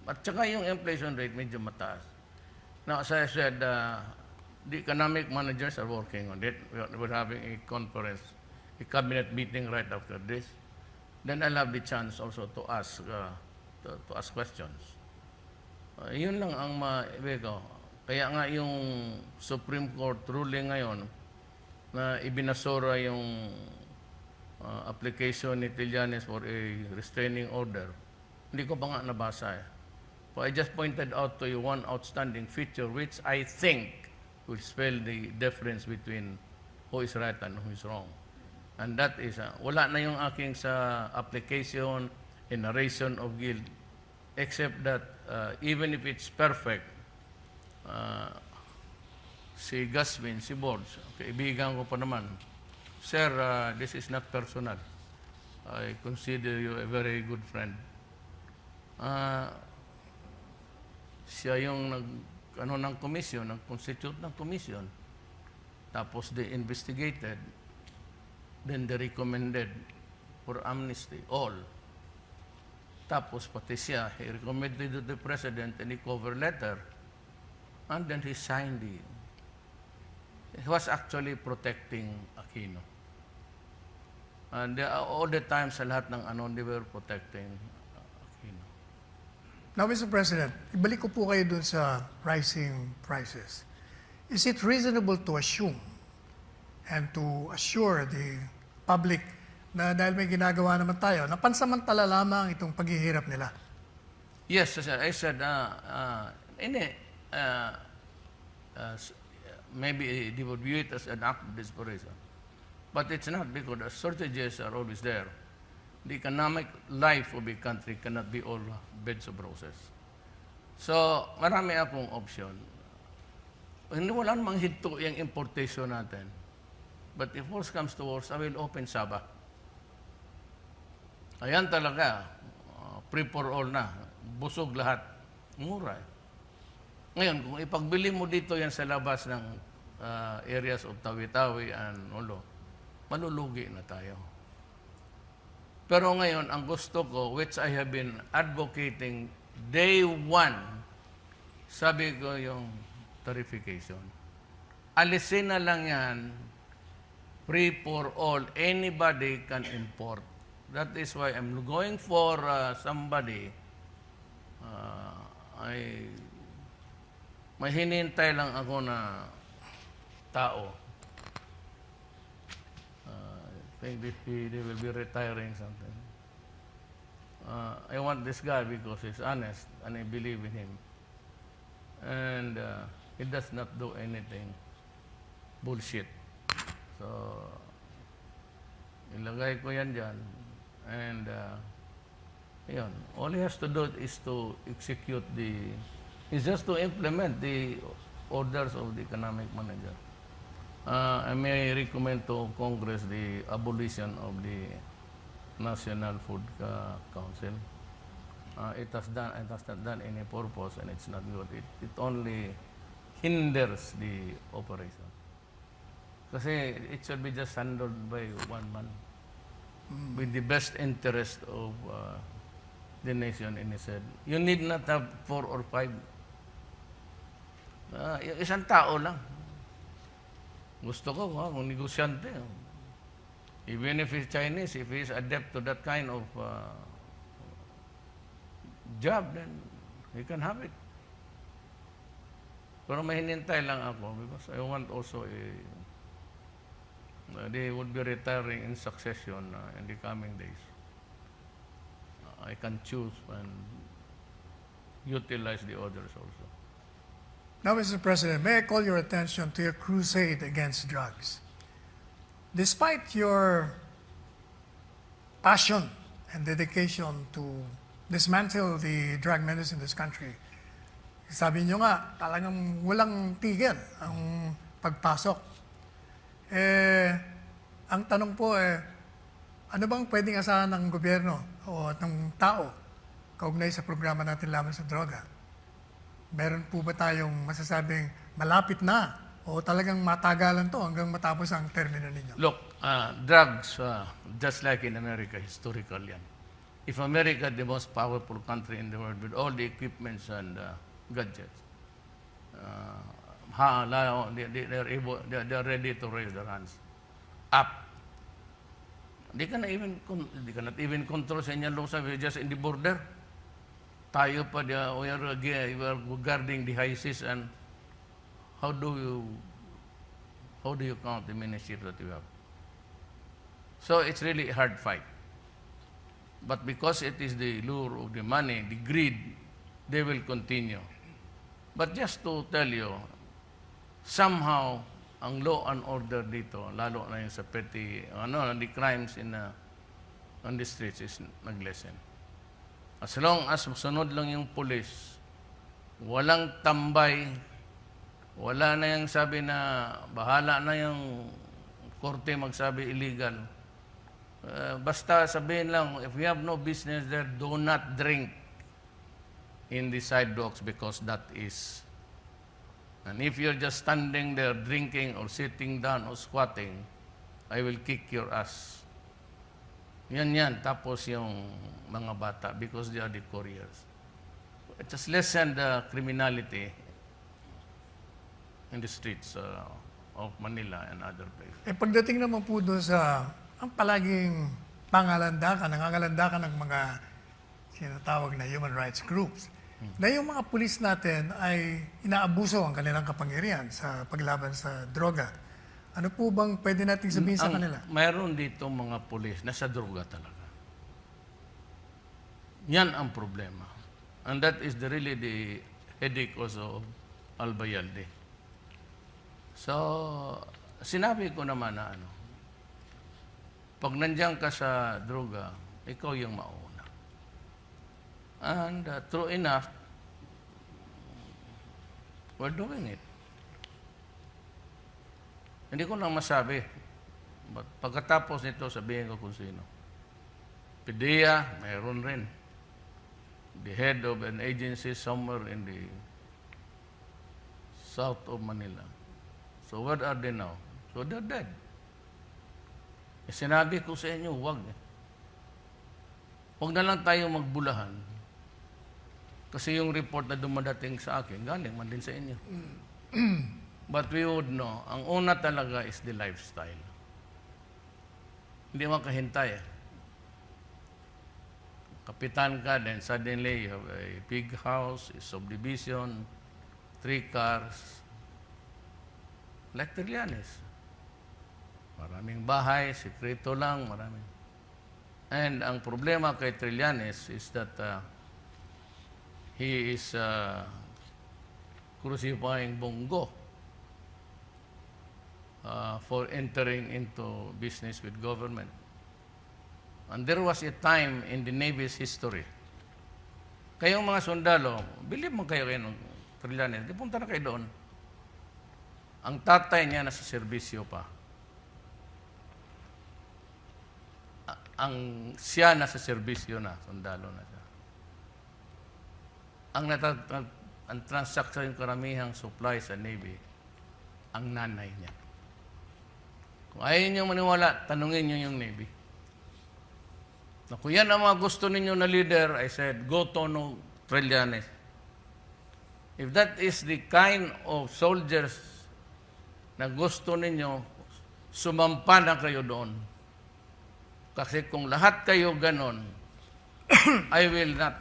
At saka yung inflation rate medyo mataas. Now, as I said, the economic managers are working on it. We're having a conference, a cabinet meeting right after this. Then I'll have the chance also to ask questions. Yun lang ang maibig ko. Kaya nga yung Supreme Court ruling ngayon na ibinasura yung application ni Trillanes for a restraining order, hindi ko pa nga nabasa eh. But I just pointed out to you one outstanding feature which I think will spell the difference between who is right and who is wrong. And that is, wala na yung aking sa application and narration of guilt, except that even if it's perfect, si Gasmin, si Borges, kaibigan ko pa naman, Sir, this is not personal. I consider you a very good friend. Siya yung ng commission, nag-constitute ng commission. Tapos they investigated, then they recommended for amnesty, all. Tapos pati siya, he recommended to the President any cover letter, and then he signed it. He was actually protecting Aquino. And all the time sa lahat ng they were protecting Aquino. Now, Mr. President, ibalik ko po kayo dun sa rising prices. Is it reasonable to assume and to assure the public na dahil may ginagawa naman tayo, na pansamantala lamang itong paghihirap nila? Yes, as I said, maybe they would view it as an act of desperation. But it's not, because the shortages are always there. The economic life of a country cannot be all beds of roses. So, marami akong option. Hindi wala namang hinto yung importation natin. But if worse comes to worse, I will open Sabah. Ayan talaga, free for all na. Busog lahat. Mura eh. Ngayon, kung ipagbili mo dito yan sa labas ng areas of Tawi-Tawi and Olo, malulugi na tayo. Pero ngayon, ang gusto ko, which I have been advocating day one, sabi ko yung tarification. Alisin na lang yan, free for all, anybody can import. That is why I'm going for somebody, may hinihintay lang ako na tao. I think they will be retiring something. I want this guy because he's honest and I believe in him. And he does not do anything bullshit. So, ilagay ko yan dyan. And, yun. All he has to do is to execute is just to implement the orders of the economic manager. I may recommend to Congress the abolition of the National Food Council. It has not done any purpose and it's not good. It only hinders the operation. Kasi it should be just handled by one man with the best interest of the nation in his head. You need not have 4 or 5. Isang tao lang. Gusto ko, kung negosyante. Even if he's Chinese, if he's adept to that kind of job, then he can have it. Pero may hinintay lang ako because I want also they would be retiring in succession in the coming days. I can choose and utilize the others also. Now, Mr. President, may I call your attention to your crusade against drugs? Despite your passion and dedication to dismantle the drug menace in this country, sabi nyo nga, talagang walang tigil ang pagpasok. Ang tanong po ano bang pwedeng asahan ng gobyerno o ng tao kaugnay sa programa natin laban sa droga? Meron po ba tayong masasabing malapit na o talagang matagalan to hanggang matapos ang termino ninyo? Look, drugs, just like in America, historical yan. If America, the most powerful country in the world with all the equipments and gadgets, they're ready to raise their hands up. They cannot even control sa inyong lusa, just in the border. Tayo pa, we are guarding the high seas, and how do you count the many ships that you have? So it's really a hard fight. But because it is the lure of the money, the greed, they will continue. But just to tell you, somehow, ang law and order dito, lalo na yung sa petty, the crimes on the streets is nag-lessen. As long as sunod lang yung pulis, walang tambay, wala na yung sabi na bahala na yung korte magsabi illegal. Basta sabihin lang, if you have no business there, do not drink in the sidewalks because that is. And if you're just standing there drinking or sitting down or squatting, I will kick your ass. Yan. Tapos yung mga bata because they are the couriers. It just lessen the criminality in the streets of Manila and other places. Pagdating naman po doon sa ang palaging nangangalandakan ng mga sinatawag na human rights groups, na yung mga pulis natin ay inaabuso ang kanilang kapangyarihan sa paglaban sa droga. Ano po bang pwede nating sabihin sa kanila? Mayroon dito mga pulis na sa droga talaga. Yan ang problema. And that is really the headache also of Albayalde. So, sinabi ko naman na pag nandiyan ka sa droga, ikaw yung mauna. And true enough, we're doing it. Hindi ko lang masabi. But pagkatapos nito, sabihin ko kung sino. PDEA, mayroon rin. The head of an agency somewhere in the south of Manila. So where are they now? So they're dead. Sinabi ko sa inyo, huwag. Huwag na lang tayo magbulahan. Kasi yung report na dumadating sa akin, galing man din sa inyo. But we would know, ang una talaga is the lifestyle. Hindi makahintay. Kapitan ka, then suddenly you have a big house, a subdivision, 3 cars, like Trillanes. Maraming bahay, sekreto lang, maraming. And ang problema kay Trillanes is that he is crucifying Bongo for entering into business with government. And there was a time in the Navy's history. Kayong mga sundalo, believe mo kayo ng Trillanes, di punta na kayo doon. Ang tatay niya nasa serbisyo pa. Siya nasa serbisyo na, sundalo na siya. Ang transaction yung karamihang supply sa Navy, ang nanay niya. Kung ayaw niyo maniwala, tanungin niyo yung Navy. Na kung yan ang mga gusto ninyo na leader, I said, go Tono Trillanes. If that is the kind of soldiers na gusto ninyo, sumampa na kayo doon. Kasi kung lahat kayo ganon, I will not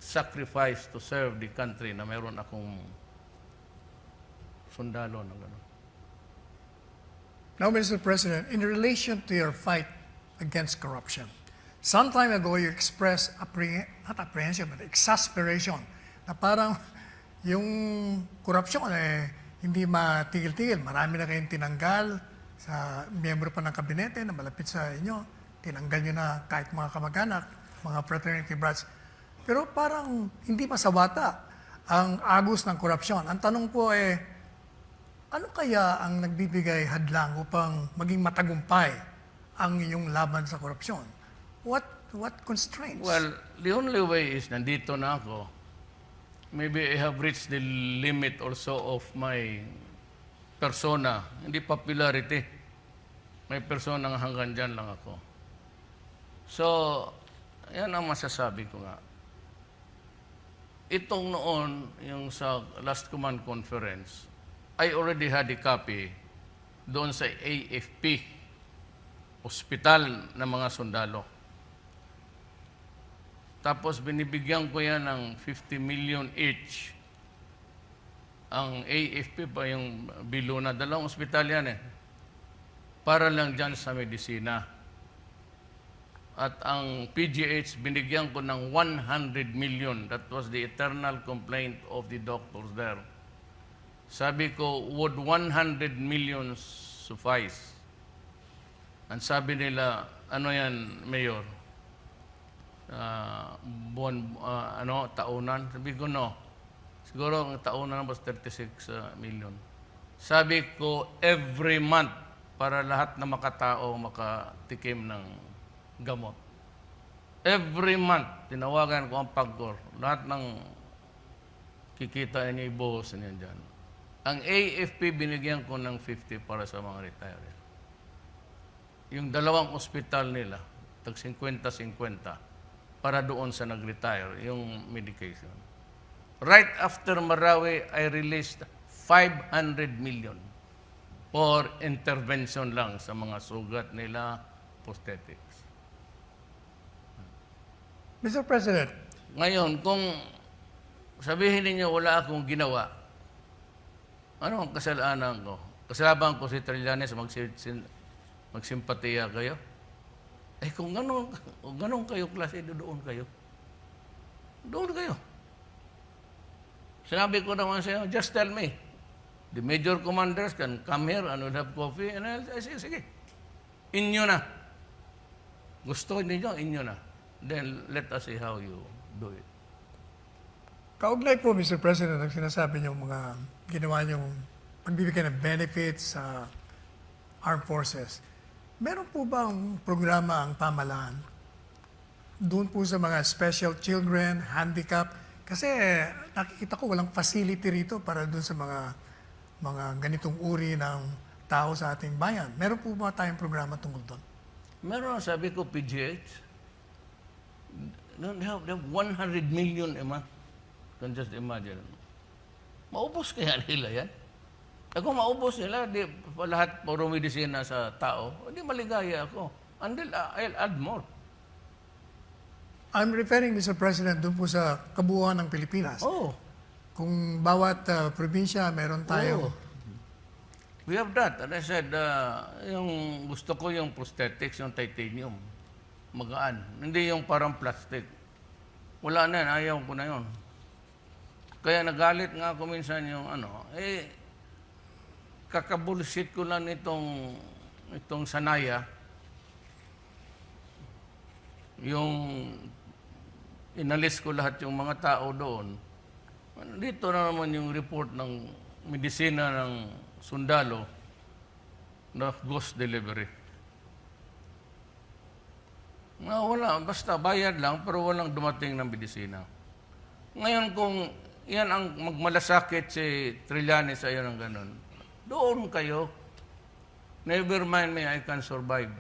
sacrifice to serve the country na meron akong sundalo na ganon. Now, Mr. President, in relation to your fight against corruption, some time ago you expressed not apprehension, but exasperation na parang yung korupsyon hindi matigil-tigil. Marami na kayong tinanggal sa miyembro pa ng kabinete na malapit sa inyo. Tinanggal nyo na kahit mga kamag-anak, mga fraternity brats. Pero parang hindi masawata ang agos ng korupsyon. Ang tanong po ano kaya ang nagbibigay hadlang upang maging matagumpay ang iyong laban sa korupsyon? What constraints? Well, the only way is nandito na ako. Maybe I have reached the limit also of my persona. Hindi popularity. May persona hanggang dyan lang ako. So, yan ang masasabi ko nga. Itong noon, yung sa last command conference, I already had a copy doon sa AFP, ospital ng mga sundalo. Tapos binibigyan ko yan ng 50 million each. Ang AFP pa yung bilo na, 2 ospital yan para lang dyan sa medisina. At ang PGH binigyan ko ng 100 million. That was the eternal complaint of the doctors there. Sabi ko, would 100 million suffice? Ang sabi nila, ano yan, Mayor? Taunan? Sabi ko, no. Siguro ang taunan was 36 million. Sabi ko, every month, para lahat na makatao makatikim ng gamot. Every month, tinawagan ko ang PAGCOR. Lahat ng kikita niya, ibuhos niya dyan. Ang AFP, binigyan ko ng 50 para sa mga retired. Yung 2 ospital nila, tag 50-50 para doon sa nag-retire, yung medication. Right after Marawi, I released 500 million for intervention lang sa mga sugat nila, prosthetics. Mr. President, Ngayon, kung sabihin ninyo wala akong ginawa, ano ang kasalanan ko? Kasalaban ko si Trillanes, magsimpatiya kayo? Kung ganun kayo klase, doon kayo. Doon kayo. Sinabi ko naman sa inyo, just tell me. The major commanders can come here and we'll have coffee. And I'll say, sige. Inyo na. Gusto ninyo, inyo na. Then let us see how you do it. kaugnay po, Mr. President, ang sinasabi niyong mga ginawa niyong pagbibigay ng benefits sa armed forces. Meron po bang programa ang pamahalaan doon po sa mga special children, handicap? Kasi nakikita ko walang facility rito para doon sa mga ganitong uri ng tao sa ating bayan. Meron po ba tayong programa tungkol doon? Meron, sabi ko, PGH. They have 100 million a month. Can just imagine. Maubos kaya nila yan? Kung maubos nila, di lahat puro medisina sa tao, hindi maligaya ako. Until I'll add more. I'm referring, Mr. President, doon po sa kabuuan ng Pilipinas. Oh. Kung bawat probinsya meron tayo. We have that. And I said, yung gusto ko yung prosthetics, yung titanium. Magaan. Hindi yung parang plastic. Wala na yan. Ayaw ko na yun. Kaya nagalit nga ako minsan yung kakabulshit ko lang itong sanaya. Yung inalis ko lahat yung mga tao doon. Dito na naman yung report ng medisina ng sundalo na ghost delivery. Wala, basta bayad lang pero walang dumating ng medisina. Ngayon kung yan ang magmalasakit si Trillanes ayon ng ganun, doon kayo. Never mind me, I can survive.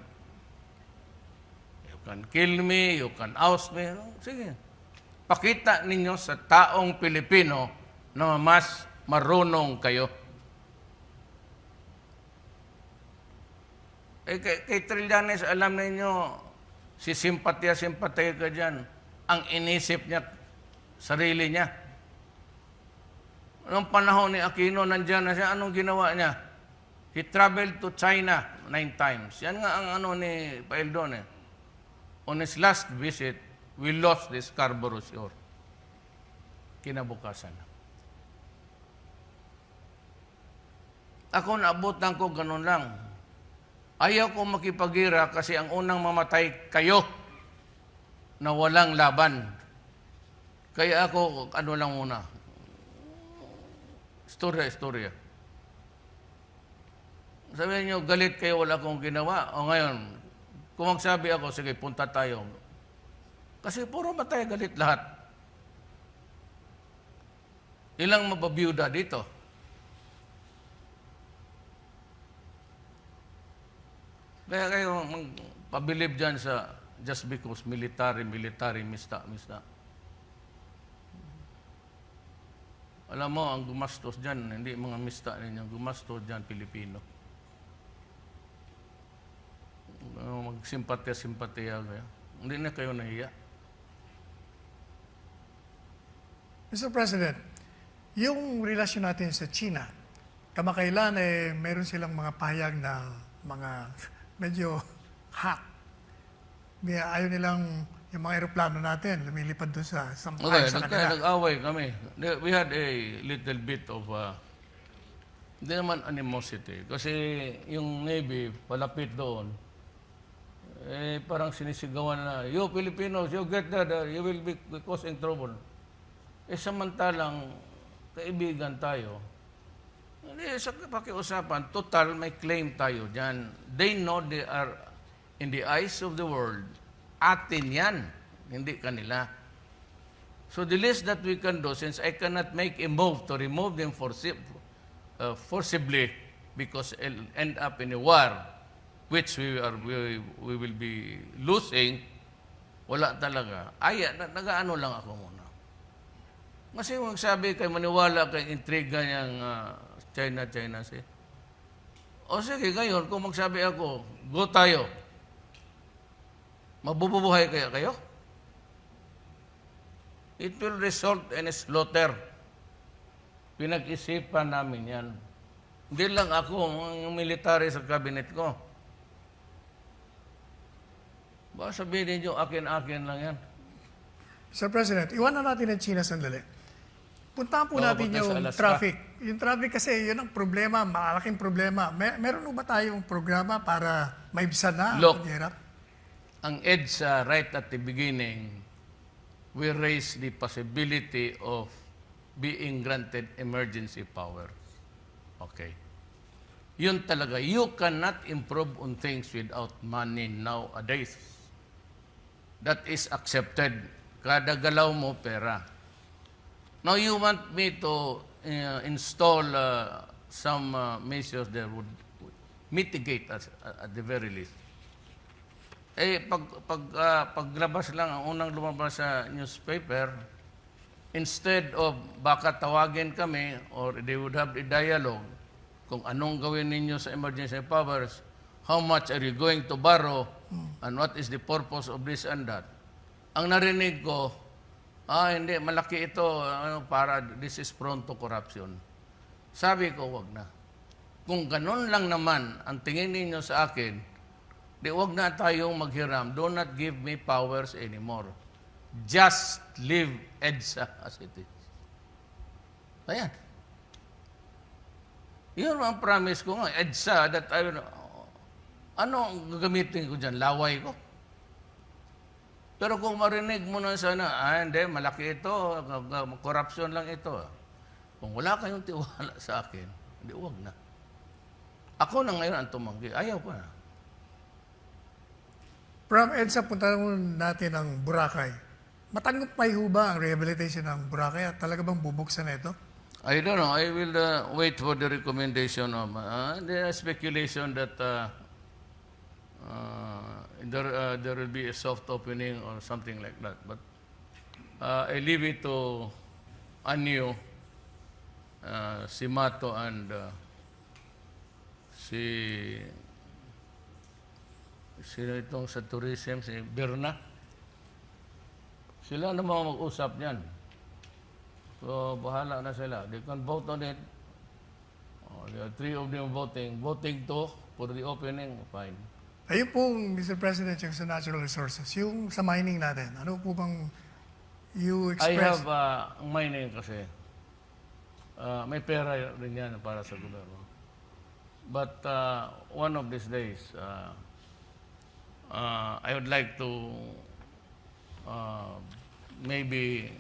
You can kill me, you can oust me. Sige. Pakita ninyo sa taong Pilipino na mas marunong kayo. Kay Trillanes, alam ninyo, si simpatya ka dyan. Ang inisip niya, sarili niya. Noong panahon ni Aquino, nandyan na siya. Anong ginawa niya? He traveled to China 9 times. Yan nga ang ni Paeldon eh. On his last visit, we lost the Scarborough Shore. Kinabukasan. Ako naabutan ko ganun lang. Ayaw ko makipagira kasi ang unang mamatay kayo na walang laban. Kaya ako, lang muna. Istorya. Sabihin niyo, galit kayo, wala akong ginawa. O ngayon, kung magsabi ako, sige, punta tayo. Kasi puro matay, galit lahat. Ilang mababiyuda dito? Kaya kayo pabilib dyan sa just because military, mista. Alam mo, ang gumastos dyan, hindi mga mista ninyo, gumastos dyan, Pilipino. Magsimpatya kayo. Hindi na kayo nahiya. Mr. President, yung relasyon natin sa China, kamakailan meron silang mga pahayag na mga medyo hack. Ayaw nilang yung mga aeroplano natin lumilipad doon sa Okay, sa kanila. nag-away kami. We had a little bit of hindi naman animosity. Kasi yung Navy, palapit doon, parang sinisigawan na, you Filipinos, you get that, you will be causing trouble. Samantalang, kaibigan tayo. Sa pakiusapan, total may claim tayo dyan. They know they are, in the eyes of the world, atin yan, hindi kanila. So the least that we can do, since I cannot make a move to remove them forcibly because I'll end up in a war, which we will be losing, wala talaga. Nag-ano lang ako muna. Kasi magsabi kay maniwala kay intriga niyang China siya. O sige, ngayon, kung magsabi ako, go tayo, mabubuhay kaya kayo? It will result in a slaughter. Pinag-isipan namin yan. Hindi lang ako, ang military sa cabinet ko. Baka sabihin ninyo, akin-akin lang yan. Mr. President, iwanan natin ang China sandali. Puntahan po natin punta sa yung Alaska. traffic. Yung traffic kasi, yun ang problema, malaking problema. Meron ba tayong programa para maibsan na ang Look. paghirap? Ang EDSA, right at the beginning, we raised the possibility of being granted emergency powers. Okay. Yun talaga. You cannot improve on things without money nowadays. That is accepted. Kada galaw mo, pera. Now, you want me to install some measures that would mitigate us at the very least. Paglabas lang, ang unang lumabas sa newspaper, instead of baka tawagin kami or they would have a dialogue kung anong gawin ninyo sa emergency powers, how much are you going to borrow, and what is the purpose of this and that. Ang narinig ko, hindi, malaki ito, para this is prone to corruption. Sabi ko, wag na. Kung ganun lang naman ang tingin ninyo sa akin, di wag na tayong maghiram. Do not give me powers anymore. Just leave EDSA as it is. Ayan. Yun ang promise ko nga, EDSA, that I will, ano ang gagamitin ko dyan? Laway ko? Pero kung marinig mo na sana, hindi, malaki ito, corruption lang ito. Kung wala kayong tiwala sa akin, hindi, wag na. Ako na ngayon ang tumanggi. Ayaw ko na. From EDSA, punta natin ang Boracay. Matagumpay ho ba ang rehabilitation ng Boracay at talaga bang bubuksan na ito? I don't know. I will wait for the recommendation of the speculation that there will be a soft opening or something like that. But I leave it to Anyo, si Mato, and sino itong sa tourism, si Berna. Sila naman mag-usap niyan. So, bahala na sila. They can vote on it. There are 3 of them voting. Voting to for the opening, fine. Ayun po, Mr. President, yung sa natural resources, yung sa mining natin, ano po bang you I express? have mining kasi. May pera rin yan para sa gobyerno. But one of these days, I would like to maybe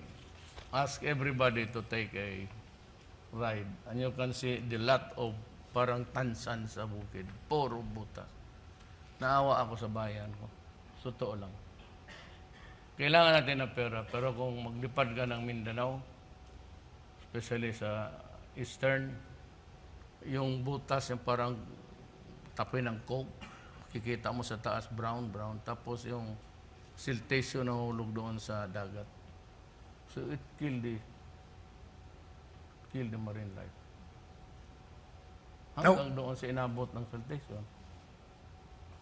ask everybody to take a ride. And you can see the lot of parang tansan sa bukid. Puro butas. Naawa ako sa bayan ko. Totoo lang. Kailangan natin ng pera. Pero kung maglipad ka ng Mindanao, especially sa Eastern, yung butas yung parang tapoy ng coke. Kikita mo sa taas, brown. Tapos yung siltation na hulog doon sa dagat. So it killed the marine life. Hanggang doon sa inabot ng siltation.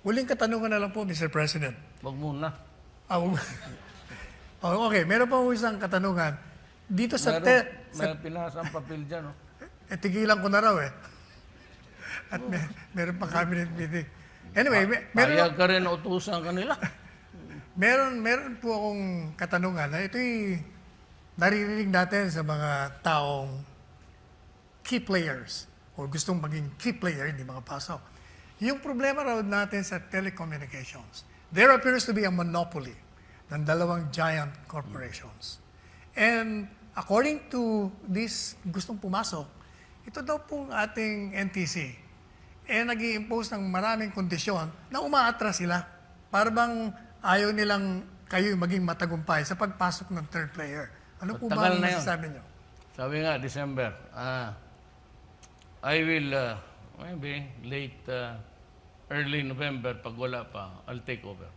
Huling katanungan na lang po, Mr. President. Wag muna. Okay, meron pa po isang katanungan. Dito sa... May pinasang papel dyan. tigilan ko na raw eh. At meron pa cabinet meeting. Anyway, Payag ka rin utusan kanila. meron po akong katanungan na ito'y naririnig natin sa mga taong key players o gustong maging key player, hindi makapasok. Yung problema raw natin sa telecommunications, there appears to be a monopoly ng dalawang giant corporations. And according to this gustong pumasok, ito daw pong ating NTC, nag-i-impose ng maraming kondisyon na umaatras sila. Para bang ayaw nilang kayo maging matagumpay sa pagpasok ng third player. Ano po ba ang masasabi nyo? Sabi nga, December, I will maybe late early November, pag wala pa, I'll take over.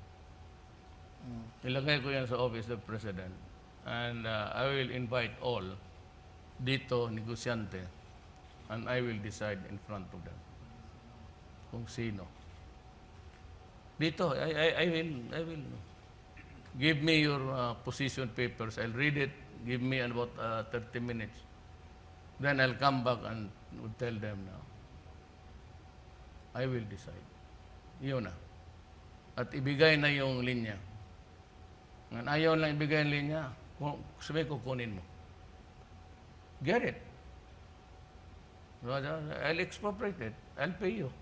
Ilagay ko yan sa Office of President. And I will invite all dito, negosyante, and I will decide in front of them kung sino. Dito, I will. Give me your position papers. I'll read it. Give me about 30 minutes. Then I'll come back and would tell them now. I will decide. Yun na. At ibigay na yung linya. Ngan ayaw lang ibigay yung linya, sabi ko, kunin mo. Get it. I'll expropriate it. I'll pay you.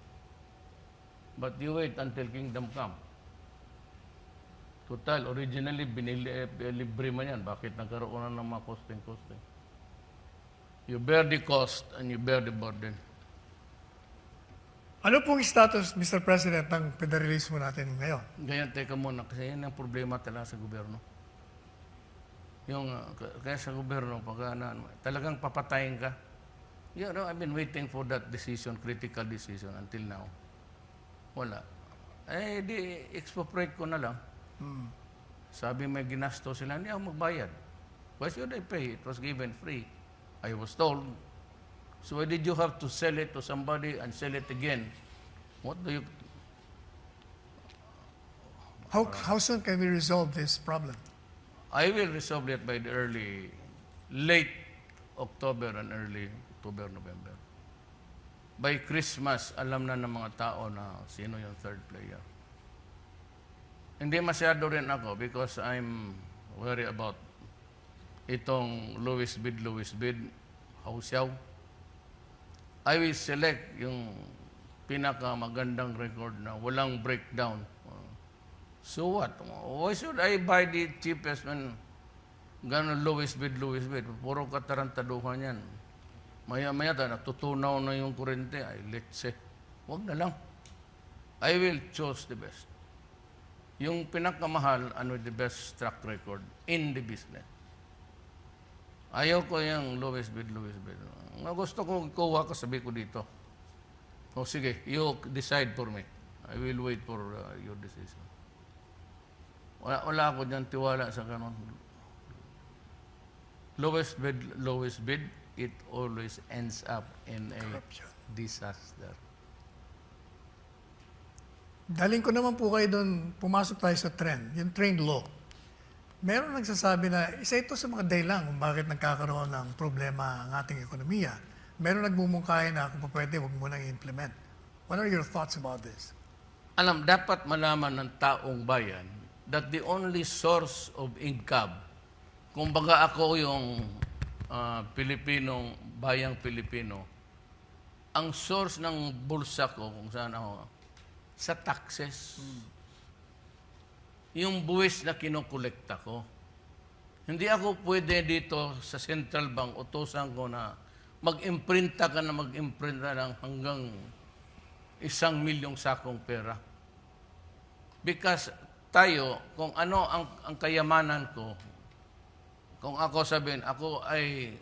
But you wait until kingdom come. Total, originally, libre man yan. Bakit nagkaroon na ng mga costing? You bear the cost and you bear the burden. Ano pong status, Mr. President, ng pinarelease mo natin ngayon? Ganyan, teka muna, kasi yan ang problema talaga sa gobyerno. Kaya sa gobyerno, talagang papatayin ka. You know, I've been waiting for that decision, critical decision, until now. Wala. Di expropriate ko na lang. Sabi may ginasto sila, hindi ako magbayad. Why should I pay? It was given free. I was told. So why did you have to sell it to somebody and sell it again? What do you... How soon can we resolve this problem? I will resolve it by the late October and early October, November. By Christmas, alam na ng mga tao na sino yung third player. Hindi masyado rin ako because I'm worried about itong lowest bid, hausiyaw. I will select yung pinakamagandang record na walang breakdown. So what? Why should I buy the cheapest when gano'n lowest bid? Puro katarantaduhan yan. Maya-maya natutunaw na yung kurente. Let's say, wag na lang. I will choose the best. Yung pinakamahal and with the best track record in the business. Ayaw ko yung lowest bid. Nga gusto ko kuha ka, sabi ko dito. O sige, you decide for me. I will wait for your decision. Wala ako dyan tiwala sa kanon. Lowest bid, it always ends up in a disaster. Daling ko naman po kayo doon, pumasok tayo sa trend, yung trend law. Meron nagsasabi na isa ito sa mga dahilan kung bakit nagkakaroon ng problema ang ating ekonomiya. Meron nagmumungkahi na kung pwede, huwag mo nang i-implement. What are your thoughts about this? Alam, dapat malaman ng taong bayan that the only source of income, kung baga ako yung bayang Pilipino, ang source ng bulsa ko, kung saan ako, sa taxes. Yung buwis na kinokolekta ko. Hindi ako pwede dito sa central bank, utusan ko na mag-imprinta ng hanggang 1,000,000 sakong pera. Because tayo, kung ano ang kayamanan ko, kung ako sabihin, ako ay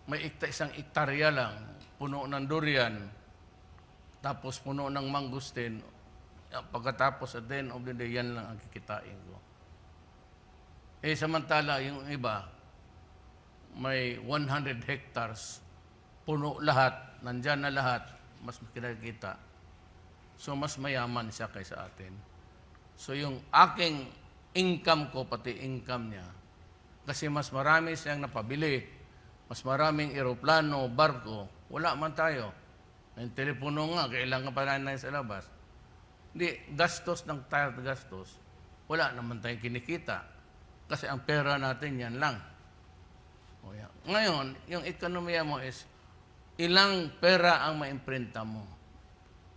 may isang hektarya lang, puno ng durian, tapos puno ng mangustin, pagkatapos at the end of the day, yan lang ang kikitain ko. Samantala, yung iba, may 100 hectares, puno lahat, nandyan na lahat, mas makikita. So, mas mayaman siya kaysa atin. So, yung aking income ko, pati income niya, kasi mas marami siyang napabili, mas maraming eroplano, barko, wala man tayo. Yung telepono nga, kailangan pa na sa labas. Hindi, gastos ng tired gastos, wala naman tayong kinikita. Kasi ang pera natin yan lang. O yan. Ngayon, yung ekonomiya mo is, ilang pera ang maimprinta mo.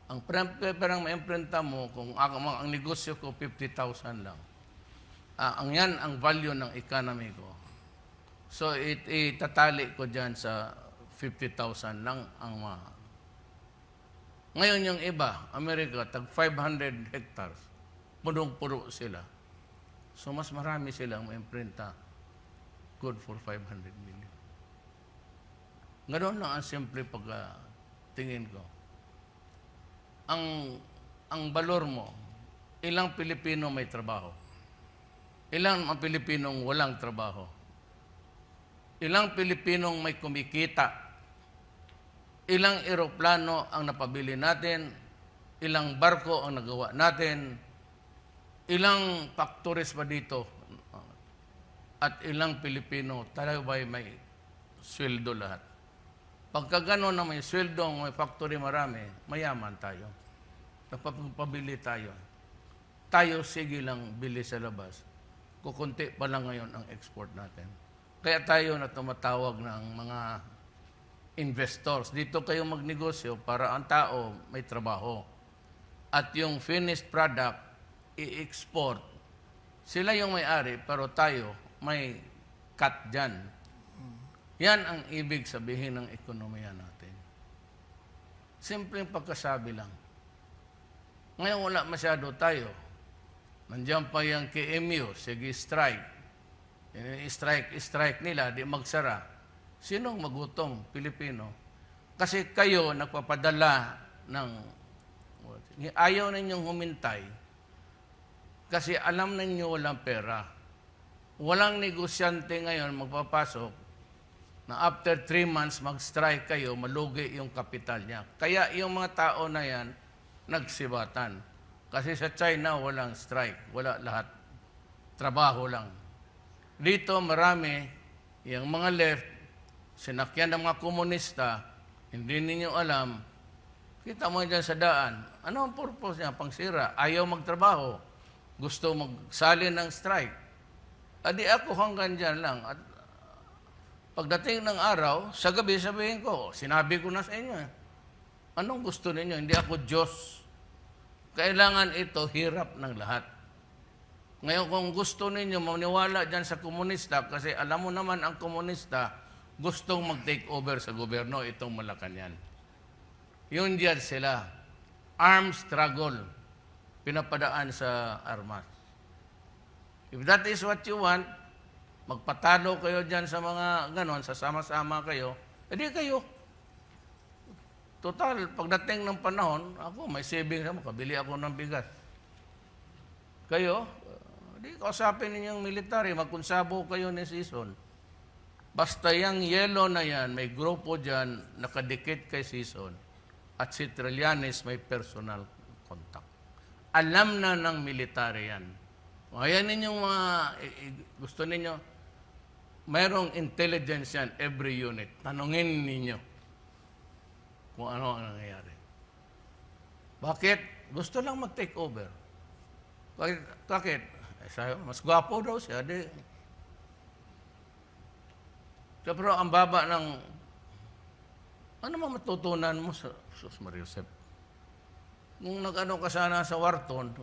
Ang pera ang maimprinta mo, kung ang negosyo ko, 50,000 lang. Ang yan ang value ng economy ko. So, itatali ko dyan sa 50,000 lang ang Ngayon yung iba, Amerika, tag 500 hectares, punong-puro sila. So mas marami silang maimprinta. Good for 500 million. Ganoon lang ang simple pagtingin ko. Ang ang balor mo, ilang Pilipino may trabaho? Ilang ang Pilipinong walang trabaho? Ilang Pilipinong may kumikita? Ilang eroplano ang napabili natin? Ilang barko ang nagawa natin? Ilang factories ba dito? At ilang Pilipino talaga ba may sweldo lahat? Pagka gano'n na may sweldo, may factory marami, mayaman tayo. Napapabili tayo. Tayo sige lang bili sa labas. Kukunti pa lang ngayon ang export natin. Kaya tayo na tumatawag ng mga investors. Dito kayo magnegosyo para ang tao may trabaho. At yung finished product, i-export. Sila yung may-ari, pero tayo may cut dyan. Yan ang ibig sabihin ng ekonomiya natin. Simpleng pagkasabi lang. Ngayon wala masyado tayo. Nandiyan pa yung KMU, sige strike. Strike nila, di magsara. Sinong magutom? Pilipino. Kasi kayo nagpapadala ng... Ayaw ninyong humintay kasi alam ninyo walang pera. Walang negosyante ngayon magpapasok na after 3 months mag-strike kayo, malugi yung kapital niya. Kaya yung mga tao na yan, nagsibatan. Kasi sa China, walang strike. Wala lahat. Trabaho lang. Dito, marami, yung mga left, sinakyan ng mga komunista, hindi ninyo alam, kita mo dyan sa daan, ano ang purpose niya? Pangsira. Ayaw magtrabaho. Gusto magsali ng strike. Adi ako hanggang dyan lang. At pagdating ng araw, sa gabi sabihin ko, sinabi ko na sa inyo, anong gusto ninyo? Hindi ako Diyos. Kailangan ito hirap ng lahat. Ngayon kung gusto ninyo maniwala dyan sa komunista, kasi alam mo naman ang komunista, gustong mag-take over sa gobyerno, itong Malacanang. Yun dyan sila. Armed struggle. Pinapadaan sa armas. If that is what you want, magpatalo kayo dyan sa mga ganon, sasama-sama kayo, edi kayo. Total, pagdating ng panahon, ako may savings ako, kabili ako ng bigas. Kayo, di kausapin ninyong military, magkunsabo kayo ni season. Basta yung yellow na yan, may grupo dyan, nakadikit kay season. At si Trillanes may personal contact. Alam na ng military yan. Kaya ninyong mga, gusto ninyo, mayroong intelligence yan, every unit. Tanungin ninyo kung ano ang nangyayari. Bakit? Gusto lang mag-take over. Bakit? Sayo, mas gwapo daw siya. Pero ang baba ng, ano man matutunan mo sa Sus Mariusep? Nung nag-ano ka sana sa Wharton,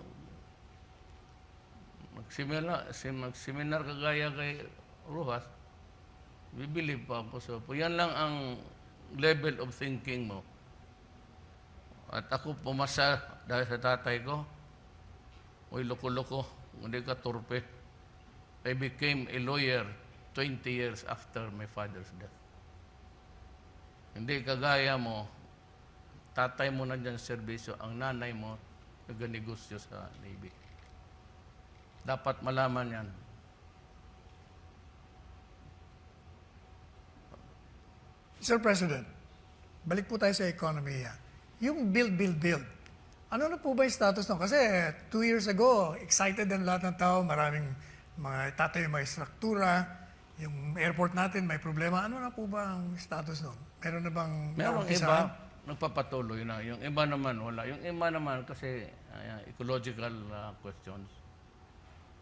mag-seminar kagaya kay Rojas, bibili pa ako sa po. Yan lang ang level of thinking mo. At ako pumasa dahil sa tatay ko, uy, loko-loko, hindi ka turpe. I became a lawyer 20 years after my father's death. Hindi kagaya mo, tatay mo na dyan serbisyo, ang nanay mo nag-negosyo sa Navy. Dapat malaman yan. Sir President, balik po tayo sa ekonomiya. Yung build. Ano na po ba yung status nun? Kasi 2 years ago, excited ang lahat ng tao, maraming mga tatayo, may struktura, yung airport natin may problema. Ano na po ba ang status nun? Meron na bang Merong naumpisahan? iba, nagpapatuloy na. Yung iba naman, wala. Yung iba naman, kasi ecological questions.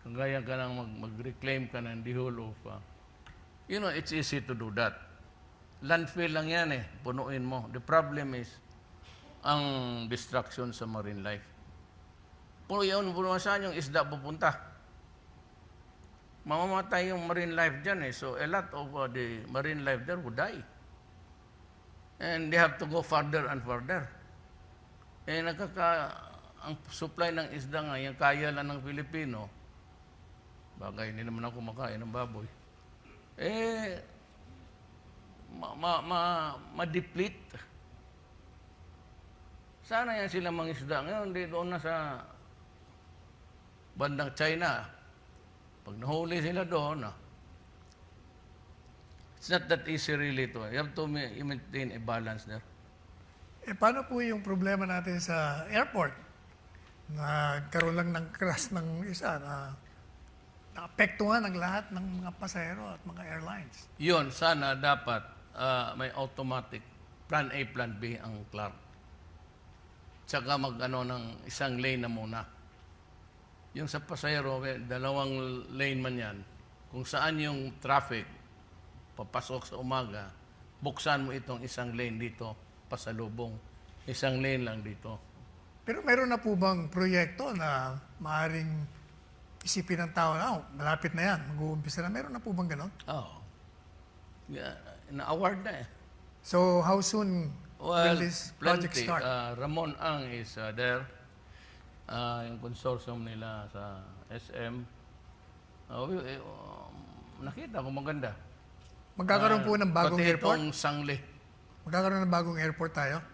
Kung gaya ka lang mag-reclaim ka ng the whole of... you know, it's easy to do that. Landfill lang yan punuin mo. The problem is, ang destruction sa marine life. Puno saan yung isda pupunta? Mamamatay yung marine life dyan So a lot of the marine life there would die. And they have to go further and further. Ang supply ng isda nga, yung kaya lang ng Pilipino, bagay, hindi naman ako kumakain ng baboy, ma-deplete. Sana yan sila mangisda. Ngayon, di doon na sa bandang China. Pag nahuli sila doon, it's not that easy really to. You have to maintain a balance there. Paano po yung problema natin sa airport? Nagkaroon lang ng crash ng isa na naapektuhan ang lahat ng mga pasahero at mga airlines. Yun, sana dapat may automatic plan A, plan B ang Clark. Tsaka ng isang lane na muna. Yung sa pasahero, dalawang lane man yan. Kung saan yung traffic, papasok sa umaga, buksan mo itong isang lane dito, pasalubong. Isang lane lang dito. Pero meron na po bang proyekto na maaaring isipin ng tao na, malapit na yan, mag-uumpisa na. Meron na po bang ganon? Oo. Yeah, na-award na eh. So how soon will Well, this project plenty. start? Ramon Ang is there. Yung consortium nila sa SM. Nakita ko maganda. Magkakaroon po ng bagong Pati airport? itong Sangli. Magkakaroon ng bagong airport tayo?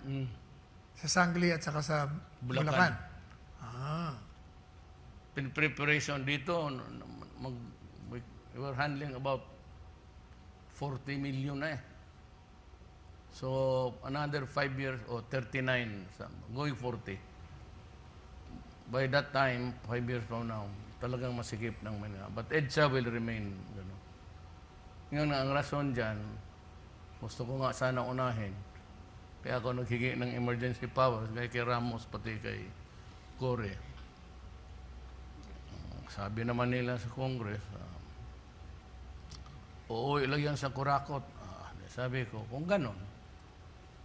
Sa Sangli at saka sa Bulacan. Bulacan. Preparation dito, we were handling about 40 million na eh. So, another 5 years, or 39, going 40. By that time, 5 years from now, talagang masikip ng Manila. But EDSA will remain. Gano'n. Ngayon, ang rason dyan, gusto ko nga sana unahin. Kaya ako naghingi ng emergency powers kay Ramos, pati kay Core. Sabi naman nila sa Congress, oo, ilagyan sa kurakot. Sabi ko, kung ganon,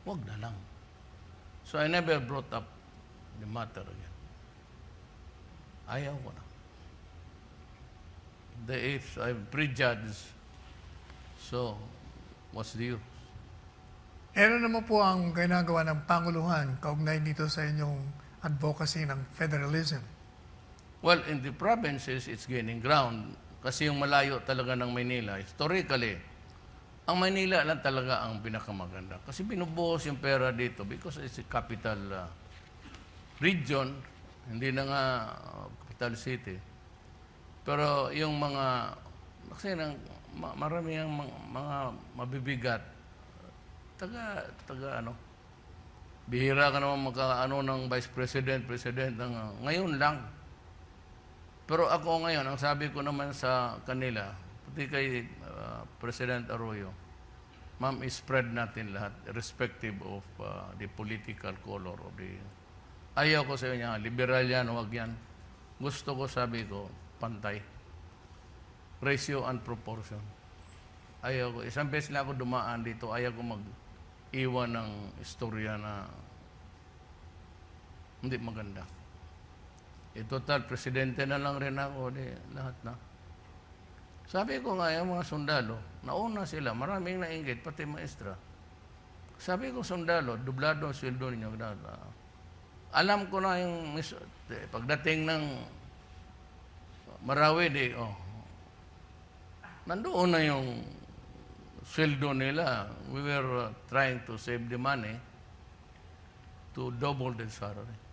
wag na lang. So I never brought up the matter again. Ayaw ko na. If I prejudge, so what's the use? Ano naman po ang ginagawa ng Panguluhan kaugnay dito sa inyong advocacy ng federalism? Well, in the provinces, it's gaining ground. Kasi yung malayo talaga ng Maynila, historically, ang Maynila lang talaga ang pinakamaganda. Kasi binubuhos yung pera dito because it's a capital region, hindi na nga capital city. Pero yung mga, kasi marami ang mga mabibigat, bihira ka naman ng vice president, ngayon lang. Pero ako ngayon, ang sabi ko naman sa kanila, pati kay President Arroyo, ma'am, spread natin lahat, irrespective of the political color of the... Ayaw ko sa inyo, liberal yan, huwag yan. Gusto ko, sabi ko, pantay. Ratio and proportion. Ayaw ko. Isang beses na ako dumaan dito, ayaw ko mag-iwan ng istorya na hindi maganda. Total, presidente na lang rin ako, lahat na. Sabi ko nga, yung mga sundalo, nauna sila, maraming nainggit, pati maestra. Sabi ko, sundalo, dublado ang sweldo ninyo. Alam ko na yung, pagdating ng Marawi, nandoon na yung sweldo nila. We were trying to save the money to double the salary.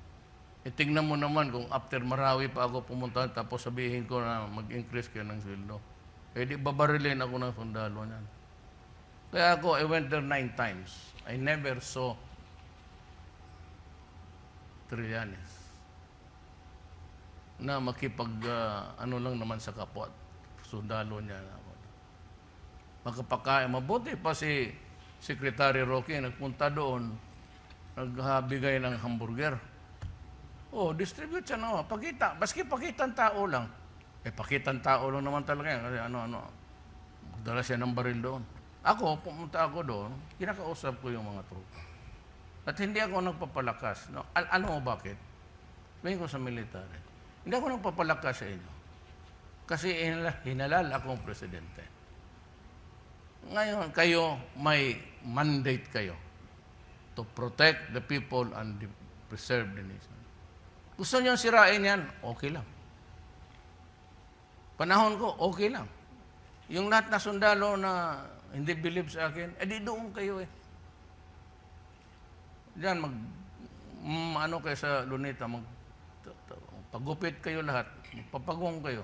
Tingnan mo naman kung after Marawi pa ako pumunta tapos sabihin ko na mag-increase kayo ng sweldo. Di babarilin ako ng sundalo niyan. Kaya ako, I went there 9 times. I never saw Trillanes na makipag lang naman sa kapwa sundalo niya. Makapakain. Mabuti pa si Secretary Roque nagpunta doon, nagbigay ng hamburger. Distribute siya naman. Pakita. Baski pakitang tao lang. Pakitang tao lang naman talaga yan. Kasi magdala siya ng baril doon. Ako, pumunta ako doon, kinakausap ko yung mga tropa. At hindi ako nagpapalakas. No? Alam mo bakit? Sabihin ko sa military. Hindi ako nagpapalakas sa inyo. Kasi hinalal akong presidente. Ngayon, kayo, may mandate kayo to protect the people and preserve the nation. Gusto nyo sirain yan, okay lang. Panahon ko, okay lang. Yung lahat na sundalo na hindi believe sa akin, di doon kayo eh. Diyan, ano kayo sa Luneta, pagupit kayo lahat, magpapagong kayo.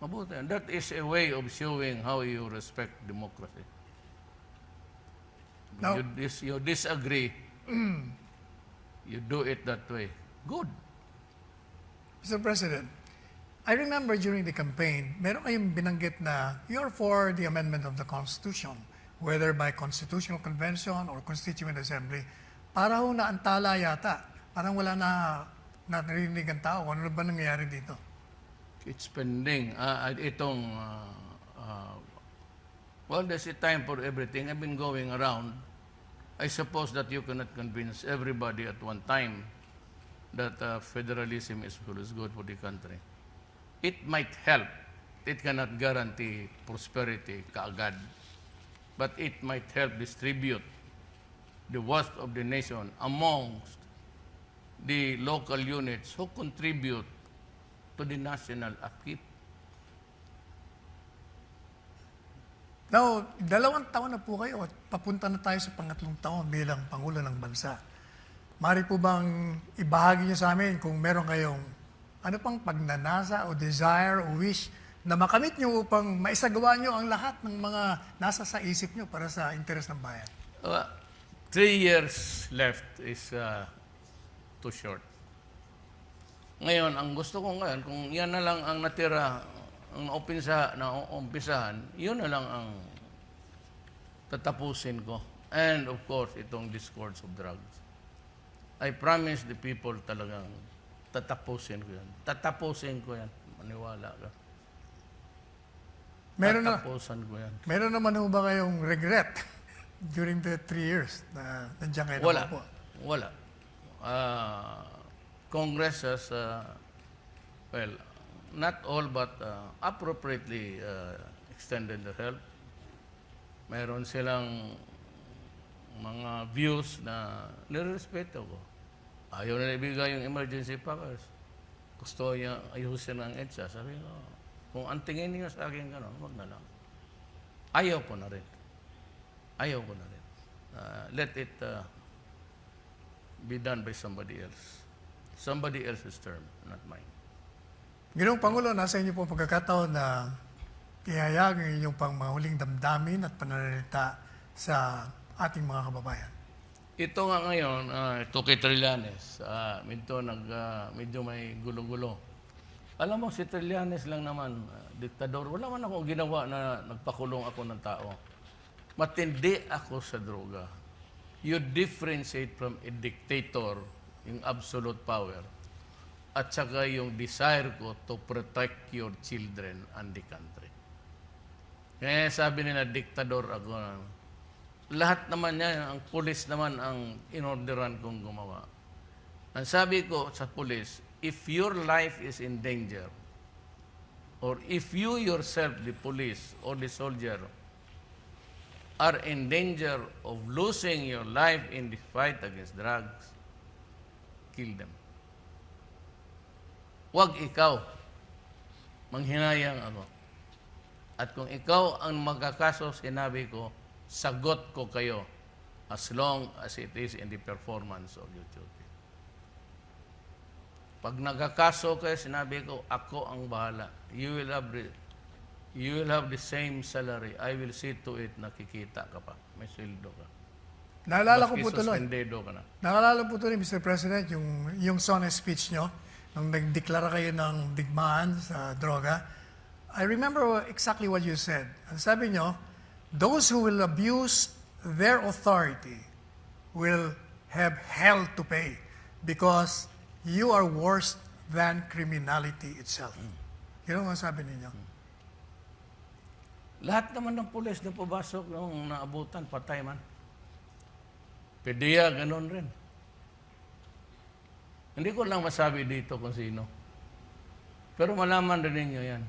Mabuti. And that is a way of showing how you respect democracy. Now- You disagree, you do it that way. Good. Mr. President, I remember during the campaign, meron kayong binanggit na you're for the amendment of the Constitution, whether by Constitutional Convention or Constituent Assembly. Para ho naantala yata. Parang wala na narinig ang tao. Ano ba nangyayari dito? It's pending. Well, there's a time for everything. I've been going around. I suppose that you cannot convince everybody at one time that federalism is good for the country. It might help. It cannot guarantee prosperity kaagad. But it might help distribute the wealth of the nation amongst the local units who contribute to the national upkeep. Now, 2 taon na po kayo at papunta na tayo sa pangatlong taon bilang Pangulo ng Bansa. Mari po bang ibahagi niyo sa amin kung meron kayong ano pang pagnanasa o desire o wish na makamit niyo upang maisagawa niyo ang lahat ng mga nasa sa isip niyo para sa interes ng bayan? 3 years left is too short. Ngayon, ang gusto ko ngayon, kung yan na lang ang natira, ang umpisahan, yun na lang ang tatapusin ko. And of course, itong discourse of drugs. I promise the people talagang tatapusin ko yan. Tatapusin ko yan. Maniwala ka. Tatapusan ko yan. Meron naman ho ba kayong regret during the 3 years na nandiyan kayo Wala. po? Wala. Congress has, well, not all but appropriately extended the help. Mayroon silang mga views na nirespeto ko. Ayaw na ibigay yung emergency powers. Gusto niya ayusin ang EDSA. Sabi ko, kung ang tingin niyo sa akin gano'n, wag na lang. Ayaw ko na rin. Ayaw ko na rin. Let it be done by somebody else. Somebody else's term, not mine. Ginoong Pangulo, nasa inyo po pagkakataon na ihayag ang inyong pang mga huling damdamin at pananalita sa ating mga kababayan. Ito nga ngayon, ito kay Trillanes, medyo may gulo-gulo. Alam mo, si Trillanes lang naman, diktador. Wala man akong ginawa na nagpakulong ako ng tao. Matindi ako sa droga. You differentiate from a dictator, yung absolute power, at saka yung desire ko to protect your children and the country. Kaya sabi nila, diktador ako. Lahat naman yan, ang pulis naman ang inorderan kong gumawa. Ang sabi ko sa pulis, if your life is in danger, or if you yourself, the police or the soldier, are in danger of losing your life in the fight against drugs, kill them. Huwag ikaw. Manghinayang ako. At kung ikaw ang magkakaso, sinabi ko, sagot ko kayo as long as it is in the performance of your duty. Pag nagkakaso kayo, sinabi ko, ako ang bahala. You will have the same salary. I will see to it na kikita ka pa. May sweldo ka. Naalala ko Maski po tuloy. suspendido ka na. Naalala po tuloy, Mr. President, yung sonnet speech nyo, nung nagdeklara kayo ng digmaan sa droga. I remember exactly what you said. Ang sabi nyo, those who will abuse their authority will have hell to pay because you are worse than criminality itself. Yun ang sabi ninyo. Lahat naman ng pulis na pabasok nung naabutan, patay man. Pedia, ganun rin. Hindi ko lang masabi dito kung sino. Pero malaman rin ninyo yan.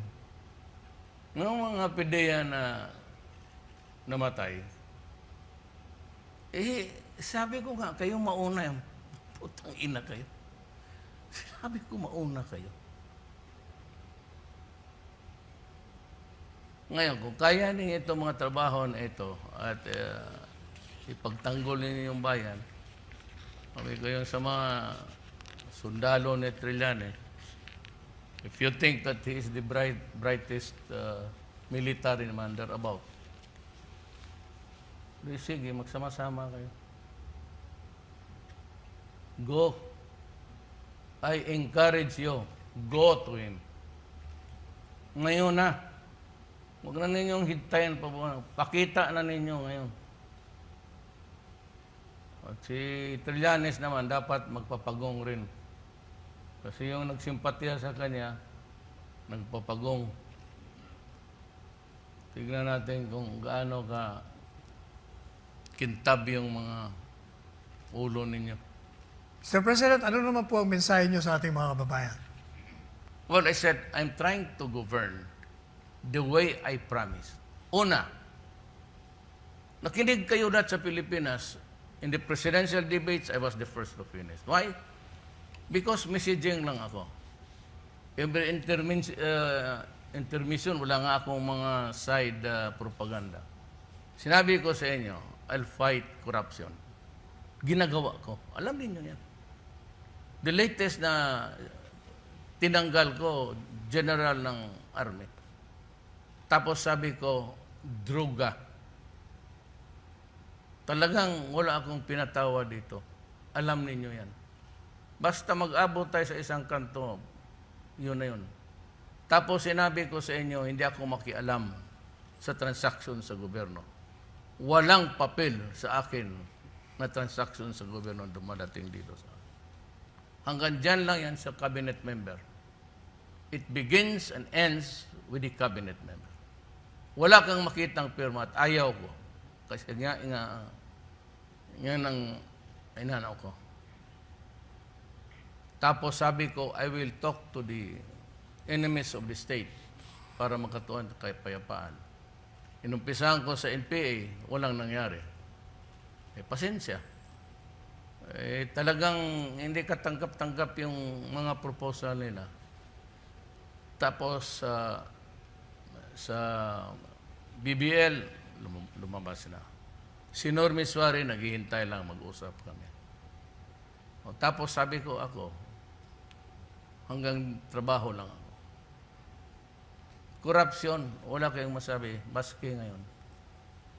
Noong mga pedia na namatay, sabi ko nga, kayo mauna yan. Putang ina kayo. Sabi ko mauna kayo. Ngayon, kung kaya ninyo itong mga trabaho na ito at ipagtanggol ninyo yung bayan, Sabi ko yung sa mga sundalo ni Trillanes, if you think that he is the brightest military man there about, di sige, magsama-sama kayo. Go. I encourage you. Go to him. Ngayon na. Huwag na ninyong hintayin pa. Pakita na ninyo ngayon. At si Trillanes naman dapat magpapagong rin. Kasi yung nagsimpatiya sa kanya, nagpapagong. Tignan natin kung gaano ka kintab yung mga ulo ninyo. Mr. President, ano naman po ang mensahe niyo sa ating mga kababayan? Well, I said, I'm trying to govern the way I promised. Una, nakinig kayo dati sa Pilipinas. In the presidential debates, I was the first to finish. Why? Because messaging lang ako. Every intermission, wala nga akong mga side propaganda. Sinabi ko sa inyo, I'll fight corruption. Ginagawa ko. Alam niyo yan. The latest na tinanggal ko, general ng army. Tapos sabi ko, droga. Talagang wala akong pinatawa dito. Alam ninyo yan. Basta mag-abot tayo sa isang kanto, yun na yun. Tapos sinabi ko sa inyo, hindi ako makialam sa transaksyon sa gobyerno. Walang papel sa akin na transaksyon sa gobyerno dumadating dito sa akin. Hanggang dyan lang yan sa cabinet member. It begins and ends with the cabinet member. Wala kang makitang pirma at ayaw ko. Kasi nga yan ang inanaw ko. Tapos sabi ko, I will talk to the enemies of the state para magkatuan kay payapaan. Inumpisahan ko sa NPA, walang nangyari. Pasensya. Talagang hindi katanggap-tanggap yung mga proposal nila. Tapos sa BBL, lumabas na. Si Normy Suarez, naghihintay lang mag-usap kami. Tapos sabi ko ako, hanggang trabaho lang ako. Korupsyon, wala kayong masabi, baski ngayon.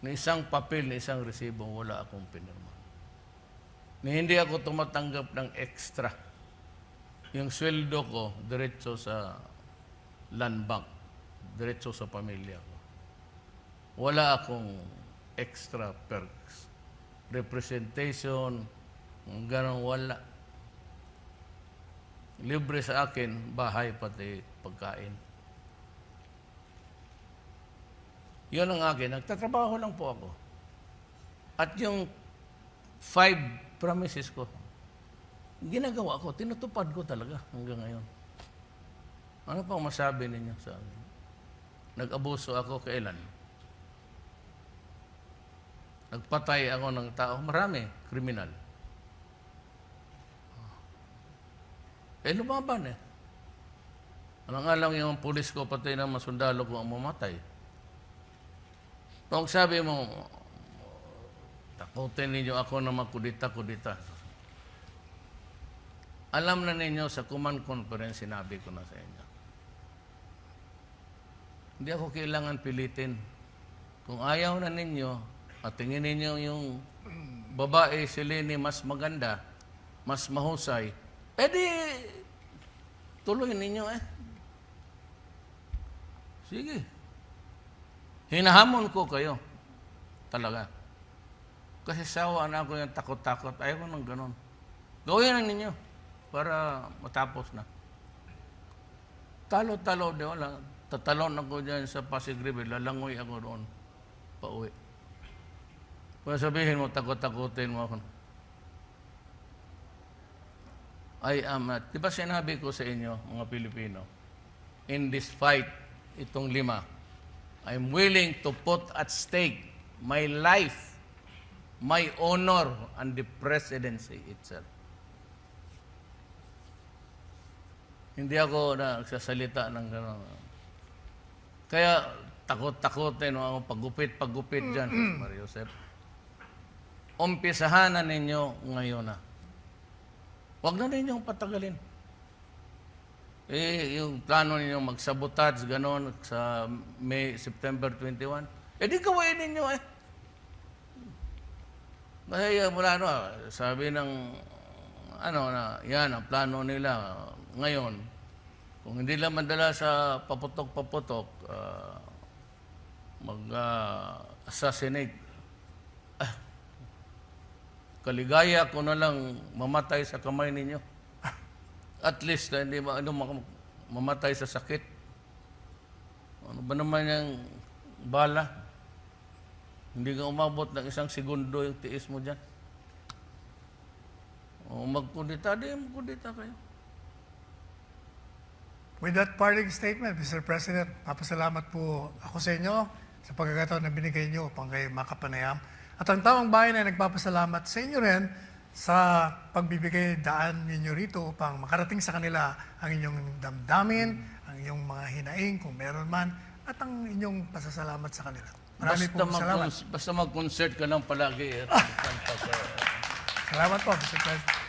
Ni isang papel, ni isang resibo, wala akong pinirma. Ni hindi ako tumatanggap ng extra. Yung sweldo ko, diretso sa land bank, diretso sa pamilya ko. Wala akong extra perks. Representation, ganun wala. Libre sa akin, bahay pati pagkain. Yun ang akin. Nagtatrabaho lang po ako. At yung 5 promises ko, ginagawa ko, tinutupad ko talaga hanggang ngayon. Ano pang masabi ninyo sa akin? Nag-abuso ako kailan? Nagpatay ako ng tao. Marami, kriminal. Lumaban eh. Ano nga lang yung pulis ko, pati ng masundalo ko ang mamatay. Kung sabi mo, takutin ninyo ako na magkudita-kudita. Alam na ninyo sa command conference, sinabi ko na sa inyo. Hindi ako kailangan pilitin. Kung ayaw na ninyo, at tingin ninyo yung babae, si Leni, mas maganda, mas mahusay, di, tuloy ninyo eh. Sige. Hinahamon ko kayo. Talaga. Kasi sawa na ako yung takot-takot. Ayaw ko ng ganon. Gawin na ninyo para matapos na. Talo-talo, di wala. Tatalon ako dyan sa Pasig River. Lalangoy ako doon. Pauwi. Kung sabihin mo, takot-takutin mo ako. I am not. Di ba sinabi ko sa inyo, mga Pilipino, in this fight, itong 5, I'm willing to put at stake my life, my honor, and the presidency itself. Hindi ako nagsasalita ng gano'n. Kaya takot-takotin mo, pagupit dyan, Mario Joseph. Umpisahan na ninyo ngayon na. Huwag na ninyong patagalin. Yung plano ninyong mag-sabotage, gano'n, sa September 21, di gawain ninyo eh. Kasi wala sabi ng, yan, ang plano nila ngayon, kung hindi lang madala sa paputok-paputok, mag-assassinate. Kaligaya ko na lang mamatay sa kamay ninyo. At least, hindi mamatay sa sakit. Ano ba naman yung bala? Hindi ka umabot ng 1 segundo yung tiis mo dyan. O magkudita, magkudita kayo. With that parting statement, Mr. President, papasalamat po ako sa inyo sa pagkakataon na binigay niyo upang kayo makapanayam. At ang tamang bayan ay nagpapasalamat sa inyo rin sa pagbibigay daan ninyo rito upang makarating sa kanila ang inyong damdamin, ang inyong mga hinaing kung meron man, at ang inyong pasasalamat sa kanila. Marami po salamat. Basta mag-concert ka lang palagi. Salamat po, Mr. President.